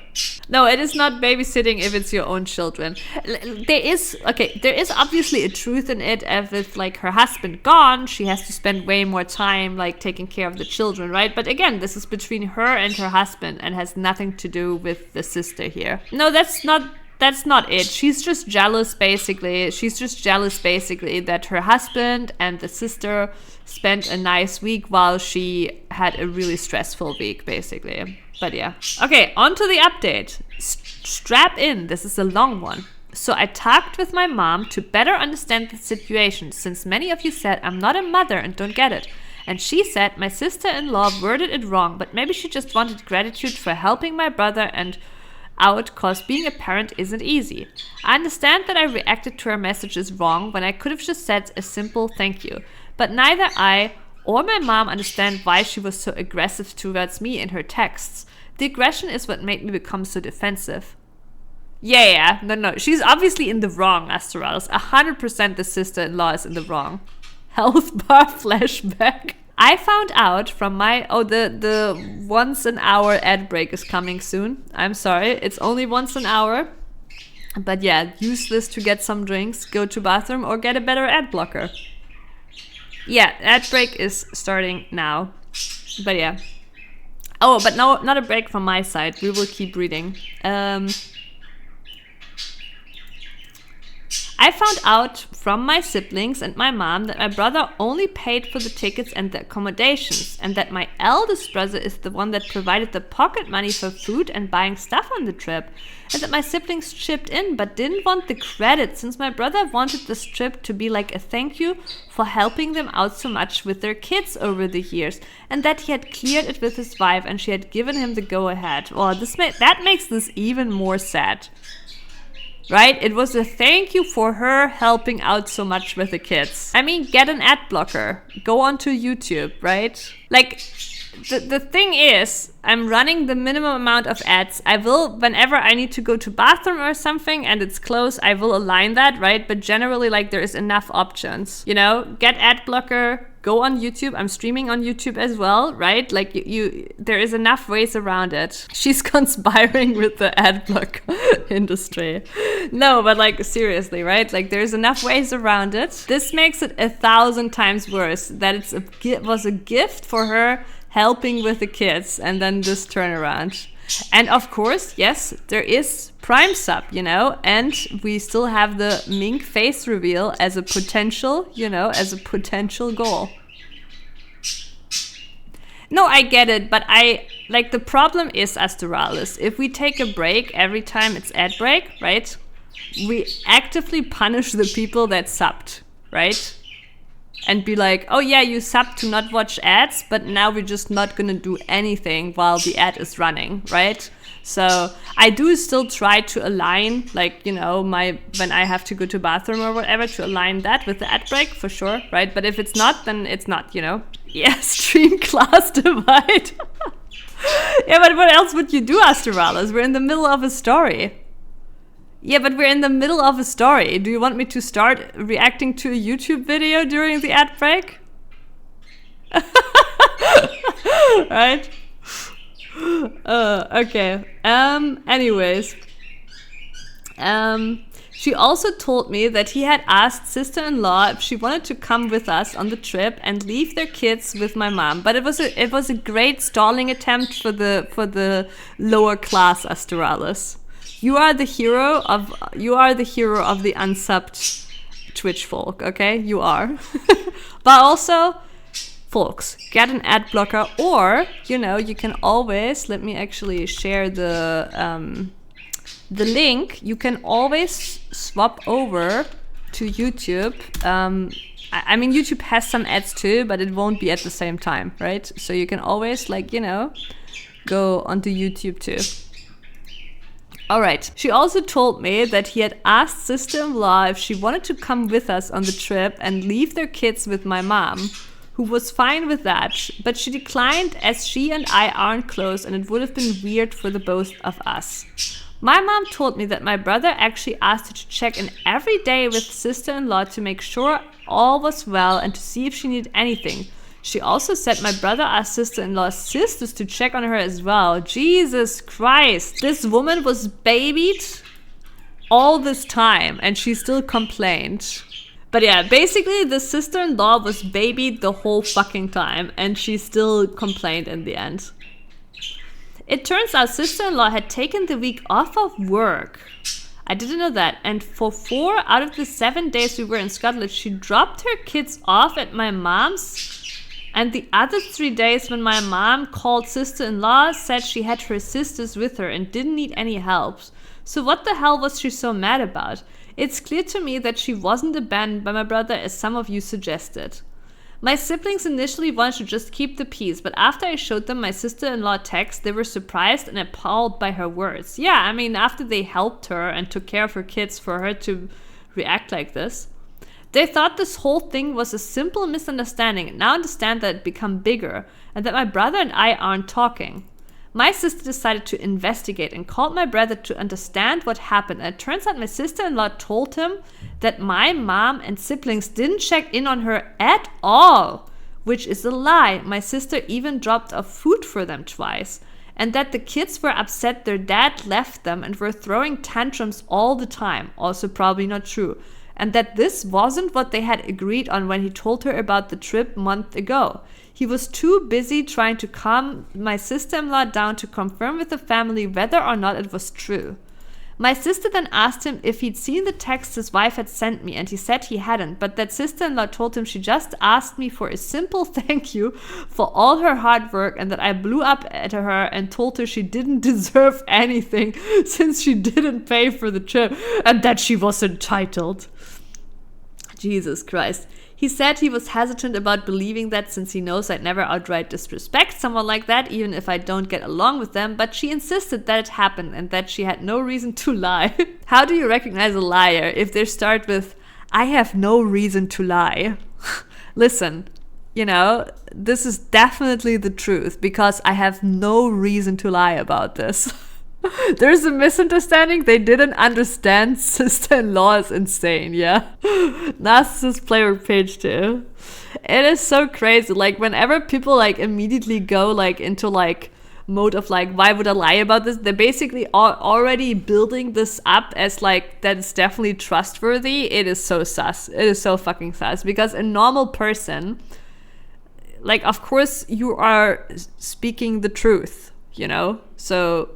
No, it is not babysitting if it's your own children. There is obviously a truth in it. If like her husband gone, she has to spend way more time like taking care of the children, right? But again, this is between her and her husband and has nothing to do with the sister here. No, that's not it. She's just jealous basically. That her husband and the sister spent a nice week while she had a really stressful week basically. But yeah. Okay, on to the update. Strap in, this is a long one. So I talked with my mom to better understand the situation, since many of you said I'm not a mother and don't get it. And she said my sister-in-law worded it wrong, but maybe she just wanted gratitude for helping my brother and out, cause being a parent isn't easy. I understand that I reacted to her messages wrong when I could have just said a simple thank you. But neither I or my mom understand why she was so aggressive towards me in her texts. The aggression is what made me become so defensive. Yeah, no, she's obviously in the wrong, Astralis. 100% the sister-in-law is in the wrong. Health bar flashback. I found out from my the once an hour ad break is coming soon. I'm sorry, it's only once an hour. But yeah, use this to get some drinks, go to bathroom, or get a better ad blocker. Yeah, ad break is starting now. But yeah. Oh, but no, not a break from my side. We will keep reading. I found out from my siblings and my mom that my brother only paid for the tickets and the accommodations, and that my eldest brother is the one that provided the pocket money for food and buying stuff on the trip, and that my siblings chipped in but didn't want the credit, since my brother wanted this trip to be like a thank you for helping them out so much with their kids over the years, and that he had cleared it with his wife and she had given him the go-ahead. Well, that makes this even more sad. Right? It was a thank you for her helping out so much with the kids. I mean, get an ad blocker. Go onto YouTube, right? Like, the thing is, I'm running the minimum amount of ads. I will, whenever I need to go to bathroom or something and it's close, I will align that, right? But generally, like, there is enough options. You know, get ad blocker, go on YouTube. I'm streaming on YouTube as well, right? Like, there is enough ways around it. She's conspiring with the ad block industry. No, but like, seriously, right? Like, there's enough ways around it. This makes it 1,000 times worse that it was a gift for her helping with the kids, and then this turnaround. And of course, yes, there is Prime sub, you know, and we still have the Mink face reveal as a potential, you know, as a potential goal. No, I get it, but the problem is, Astralis, if we take a break every time it's ad break, right, we actively punish the people that subbed, right? And be like, oh yeah, you subbed to not watch ads, but now we're just not gonna do anything while the ad is running, right? So I do still try to align, like, you know, when I have to go to bathroom or whatever, to align that with the ad break for sure, right? But if it's not, then it's not, you know? Yeah, stream class divide. Yeah, but what else would you do, Astralis? We're in the middle of a story. Yeah, but we're in the middle of a story. Do you want me to start reacting to a YouTube video during the ad break? Right? Okay. Anyways. She also told me that he had asked sister-in-law if she wanted to come with us on the trip and leave their kids with my mom. But it was a great stalling attempt for the lower class Astralis. You are the hero of the unsubbed Twitch folk, okay? You are. But also, folks, get an ad blocker, or, you know, you can always, let me actually share the link. You can always swap over to YouTube. I mean, YouTube has some ads too, but it won't be at the same time, right? So you can always, like, you know, go onto YouTube too. All right. She also told me that he had asked sister-in-law if she wanted to come with us on the trip and leave their kids with my mom, who was fine with that, but she declined as she and I aren't close and it would have been weird for the both of us. My mom told me that my brother actually asked her to check in every day with sister-in-law to make sure all was well and to see if she needed anything. She also said my brother asked sister-in-law's sisters to check on her as well. Jesus Christ. This woman was babied all this time and she still complained. But yeah, basically the sister-in-law was babied the whole fucking time and she still complained in the end. It turns out sister-in-law had taken the week off of work. I didn't know that. And for 4 out of the 7 days we were in Scotland, she dropped her kids off at my mom's. And the other 3 days when my mom called sister-in-law, said she had her sisters with her and didn't need any help. So what the hell was she so mad about? It's clear to me that she wasn't abandoned by my brother as some of you suggested. My siblings initially wanted to just keep the peace, but after I showed them my sister-in-law text, they were surprised and appalled by her words. Yeah, I mean, after they helped her and took care of her kids, for her to react like this. They thought this whole thing was a simple misunderstanding and now understand that it become bigger and that my brother and I aren't talking. My sister decided to investigate and called my brother to understand what happened. And it turns out my sister-in-law told him that my mom and siblings didn't check in on her at all which is a lie. My sister even dropped off food for them twice. And that the kids were upset their dad left them and were throwing tantrums all the time. Also probably not true. And that this wasn't what they had agreed on when he told her about the trip a month ago. He was too busy trying to calm my sister-in-law down to confirm with the family whether or not it was true. My sister then asked him if he'd seen the text his wife had sent me, and he said he hadn't, but that sister-in-law told him she just asked me for a simple thank you for all her hard work, and that I blew up at her and told her she didn't deserve anything since she didn't pay for the trip, and that she was entitled. Jesus Christ. He said he was hesitant about believing that since he knows I'd never outright disrespect someone like that, even if I don't get along with them, but she insisted that it happened and that she had no reason to lie. How do you recognize a liar if they start with, I have no reason to lie? Listen, you know, this is definitely the truth because I have no reason to lie about this. There's a misunderstanding. They didn't understand sister-in-law is insane, yeah? Narcissist player page 2. It is so crazy. Like, whenever people, like, immediately go, like, into, like, mode of, like, why would I lie about this? They're basically already building this up as, like, that it's definitely trustworthy. It is so sus. It is so fucking sus. Because a normal person, like, of course you are speaking the truth, you know? So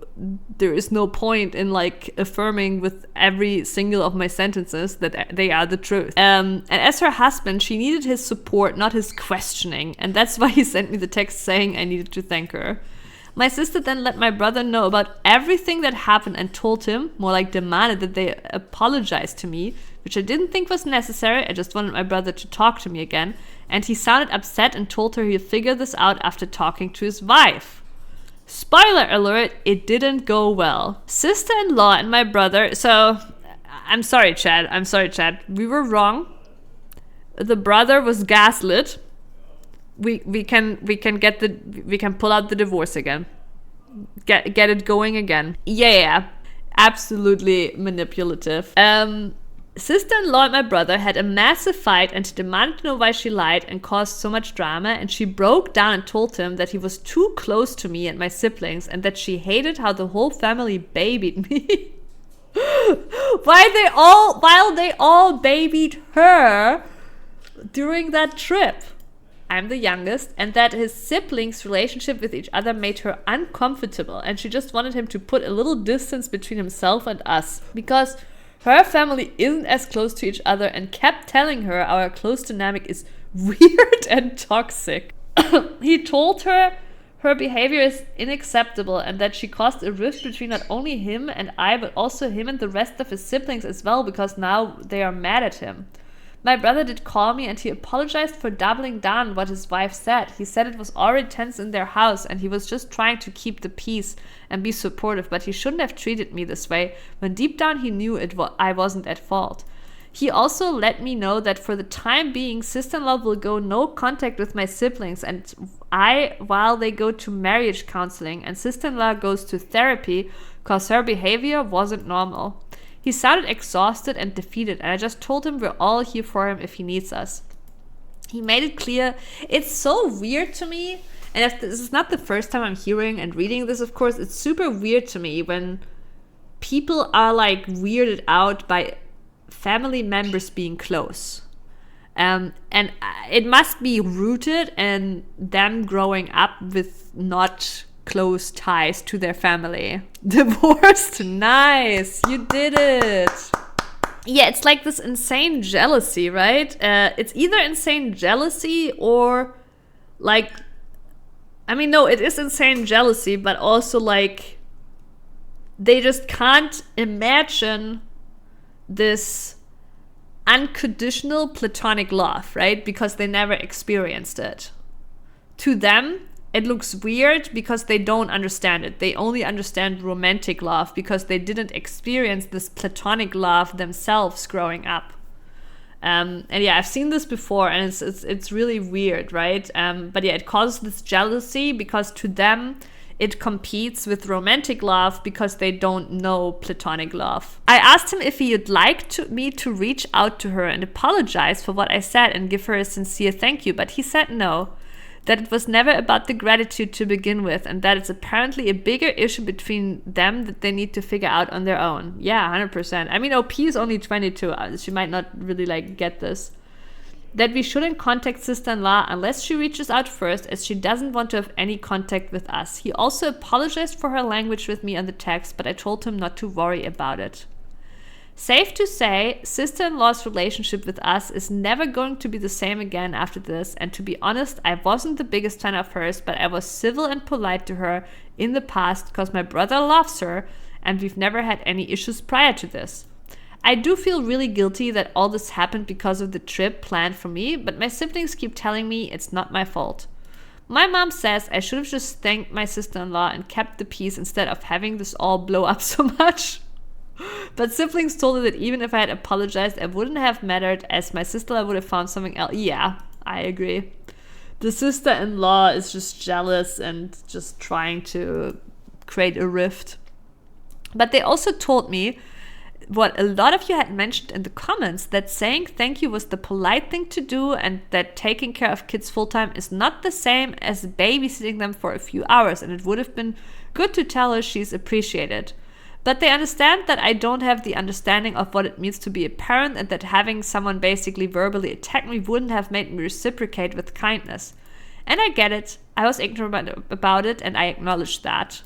there is no point in like affirming with every single of my sentences that they are the truth. And as her husband, she needed his support, not his questioning. And that's why he sent me the text saying I needed to thank her. My sister then let my brother know about everything that happened and told him, more like demanded, that they apologize to me, which I didn't think was necessary. I just wanted my brother to talk to me again. And he sounded upset and told her he'll figure this out after talking to his wife. Spoiler alert, it didn't go well. Sister-in-law and my brother, so I'm sorry, Chad. We were wrong. The brother was gaslit. We can pull out the divorce again. Get it going again. Yeah. Absolutely manipulative. Sister-in-law and my brother had a massive fight and he demanded to know why she lied and caused so much drama, and she broke down and told him that he was too close to me and my siblings and that she hated how the whole family babied me. While they all babied her during that trip. I'm the youngest, and that his siblings' relationship with each other made her uncomfortable, and she just wanted him to put a little distance between himself and us because her family isn't as close to each other, and kept telling her our close dynamic is weird and toxic. He told her her behavior is unacceptable and that she caused a rift between not only him and I, but also him and the rest of his siblings as well, because now they are mad at him. My brother did call me and he apologized for doubling down on what his wife said. He said it was already tense in their house and he was just trying to keep the peace and be supportive, but he shouldn't have treated me this way when deep down he knew I wasn't at fault. He also let me know that for the time being, sister-in-law will go no contact with my siblings and while they go to marriage counseling, and sister-in-law goes to therapy because her behavior wasn't normal. He sounded exhausted and defeated, and I just told him we're all here for him if he needs us. He made it clear. It's so weird to me, and if this is not the first time I'm hearing and reading this, of course, it's super weird to me when people are like weirded out by family members being close. And it must be rooted in them growing up with not close ties to their family. Divorced, nice, you did it. Yeah, it's like this insane jealousy, right? It's either insane jealousy or like, I mean, no, it is insane jealousy, but also like they just can't imagine this unconditional platonic love, right? Because they never experienced it. To them, it looks weird because they don't understand it. They only understand romantic love because they didn't experience this platonic love themselves growing up. And yeah, I've seen this before, and it's really weird, right? But yeah, it causes this jealousy because to them it competes with romantic love because they don't know platonic love. I asked him if he would like me to reach out to her and apologize for what I said and give her a sincere thank you, but he said no. that it was never about the gratitude to begin with, and that it's apparently a bigger issue between them that they need to figure out on their own. Yeah, 100%. I mean, OP is only 22. She might not really like get this. That we shouldn't contact sister-in-law unless she reaches out first, as she doesn't want to have any contact with us. He also apologized for her language with me on the text, but I told him not to worry about it. Safe to say, sister-in-law's relationship with us is never going to be the same again after this, and to be honest, I wasn't the biggest fan of hers, but I was civil and polite to her in the past because my brother loves her, and we've never had any issues prior to this. I do feel really guilty that all this happened because of the trip planned for me, but my siblings keep telling me it's not my fault. My mom says I should have just thanked my sister-in-law and kept the peace instead of having this all blow up so much. But siblings told her that even if I had apologized, it wouldn't have mattered, as my sister would have found something else. Yeah, I agree. The sister-in-law is just jealous and just trying to create a rift. But they also told me what a lot of you had mentioned in the comments, that saying thank you was the polite thing to do, and that taking care of kids full-time is not the same as babysitting them for a few hours, and it would have been good to tell her she's appreciated. But they understand that I don't have the understanding of what it means to be a parent, and that having someone basically verbally attack me wouldn't have made me reciprocate with kindness. And I get it. I was ignorant about it, and I acknowledge that.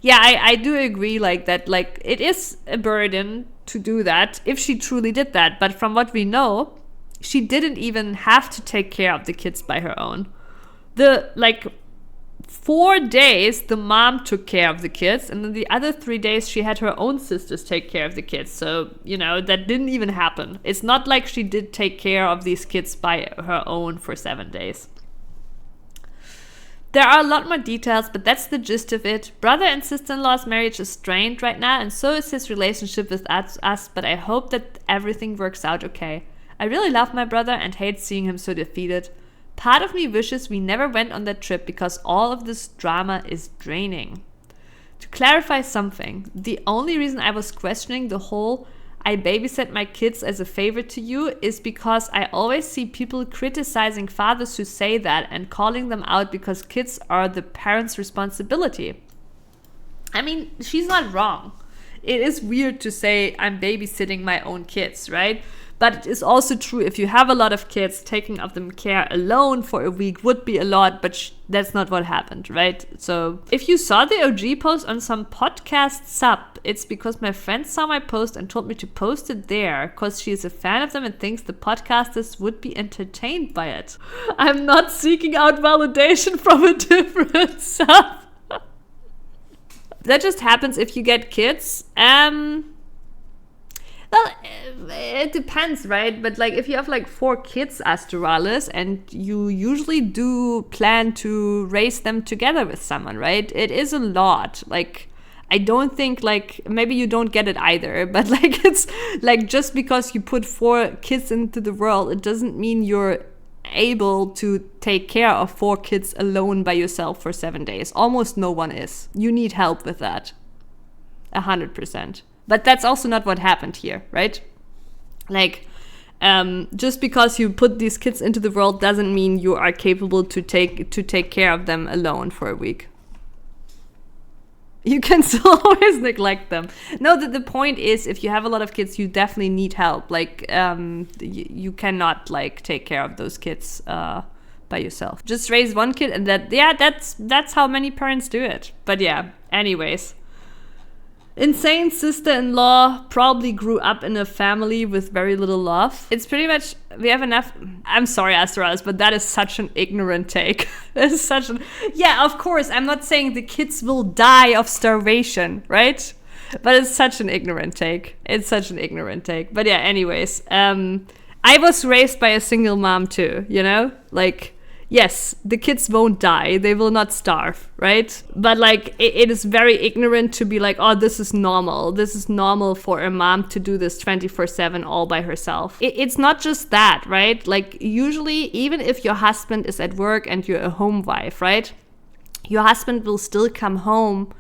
Yeah, I do agree like that. Like, it is a burden to do that if she truly did that. But from what we know, she didn't even have to take care of the kids by her own. 4 days the mom took care of the kids, and then the other 3 days she had her own sisters take care of the kids. So, that didn't even happen. It's not like she did take care of these kids by her own for 7 days. There are a lot more details, but that's the gist of it. Brother and sister-in-law's marriage is strained right now, and so is his relationship with us, but I hope that everything works out okay. I really love my brother and hate seeing him so defeated. Part of me wishes we never went on that trip because all of this drama is draining. To clarify something, the only reason I was questioning the whole I babysat my kids as a favor to you is because I always see people criticizing fathers who say that and calling them out because kids are the parents' responsibility. I mean, she's not wrong. It is weird to say I'm babysitting my own kids, right? But it is also true, if you have a lot of kids, taking of them care alone for a week would be a lot, but that's not what happened, right? So if you saw the OG post on some podcast sub, it's because my friend saw my post and told me to post it there because she is a fan of them and thinks the podcasters would be entertained by it. I'm not seeking out validation from a different sub. That just happens if you get kids. Well, it depends, right? But if you have 4 kids, Astralis, and you usually do plan to raise them together with someone, right? It is a lot. I don't think maybe you don't get it either, but it's just because you put 4 kids into the world, it doesn't mean you're able to take care of 4 kids alone by yourself for 7 days. Almost no one is. You need help with that. 100%. But that's also not what happened here, right? Just because you put these kids into the world doesn't mean you are capable to take care of them alone for a week. You can still always neglect them. No, the point is, if you have a lot of kids, you definitely need help. You cannot take care of those kids by yourself. Just raise one kid, and that's how many parents do it. But yeah, anyways. Insane sister-in-law probably grew up in a family with very little love. It's pretty much, we have enough. I'm sorry, Astralis, but that is such an ignorant take. Yeah, of course, I'm not saying the kids will die of starvation, right? But it's such an ignorant take. But yeah, anyways, I was raised by a single mom too, yes, the kids won't die. They will not starve, right? But it is very ignorant to be oh, this is normal. This is normal for a mom to do this 24/7 all by herself. It's not just that, right? Usually, even if your husband is at work and you're a home wife, right? Your husband will still come home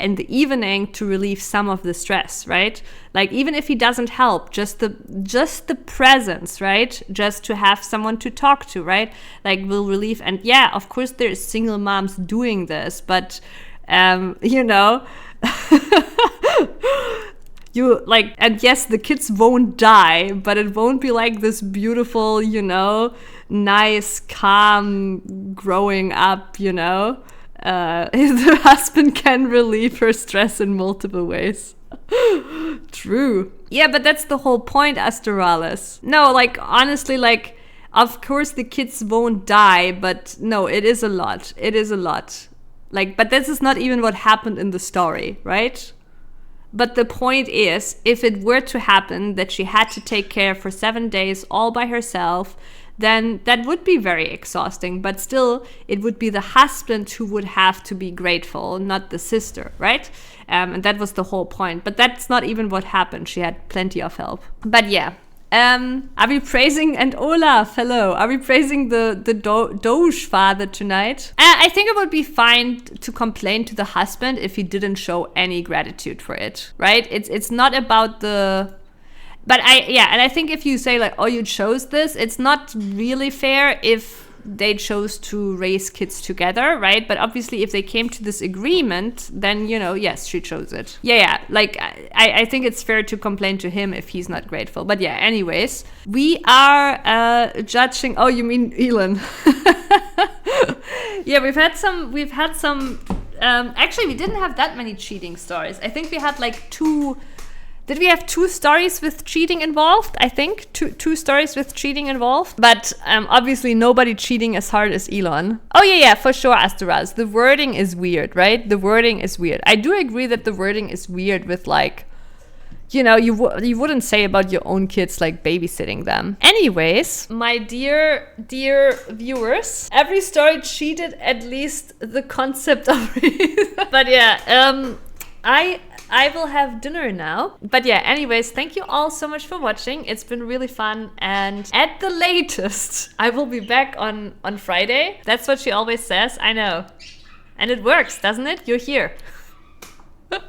in the evening to relieve some of the stress, right? Like even if he doesn't help, just the presence, right? Just to have someone to talk to, right? Like will relieve. And yeah, of course there's single moms doing this, but you know, you like, and yes, the kids won't die, but it won't be like this beautiful, you know, nice, calm growing up, you know. The husband can relieve her stress in multiple ways. True. Yeah, but that's the whole point, Astralis. No, like, honestly, like, of course the kids won't die, but no, it is a lot. It is a lot. Like, but this is not even what happened in the story, right? But the point is, if it were to happen that she had to take care for 7 days all by herself, then that would be very exhausting. But still, it would be the husband who would have to be grateful, not the sister, right? And that was the whole point. But that's not even what happened. She had plenty of help. But yeah. Are we praising, and Olaf, hello, are we praising the Doge father tonight? I think it would be fine to complain to the husband if he didn't show any gratitude for it, right? It's not about the... But and I think if you say like, oh, you chose this, it's not really fair if they chose to raise kids together, right? But obviously if they came to this agreement, then, you know, yes, she chose it. Yeah, like I think it's fair to complain to him if he's not grateful. But yeah, anyways, we are judging... Oh, you mean Elon. Yeah, we've had some actually we didn't have that many cheating stories. I think we had like 2... Did we have 2 stories with cheating involved? I think two stories with cheating involved. But obviously nobody cheating as hard as Elon. Oh yeah, for sure, Asteraz. The wording is weird, right? The wording is weird. I do agree that the wording is weird with like, you know, you wouldn't say about your own kids like babysitting them. Anyways, my dear viewers, every story cheated at least the concept of it. But yeah, I will have dinner now. But yeah, anyways, thank you all so much for watching. It's been really fun. And at the latest, I will be back on Friday. That's what she always says. I know. And it works, doesn't it? You're here. All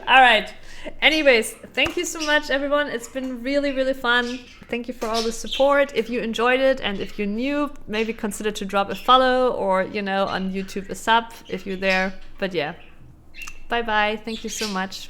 right. Anyways, thank you so much, everyone. It's been really, really fun. Thank you for all the support. If you enjoyed it and if you're new, maybe consider to drop a follow or, you know, on YouTube a sub if you're there. But yeah. Bye-bye. Thank you so much.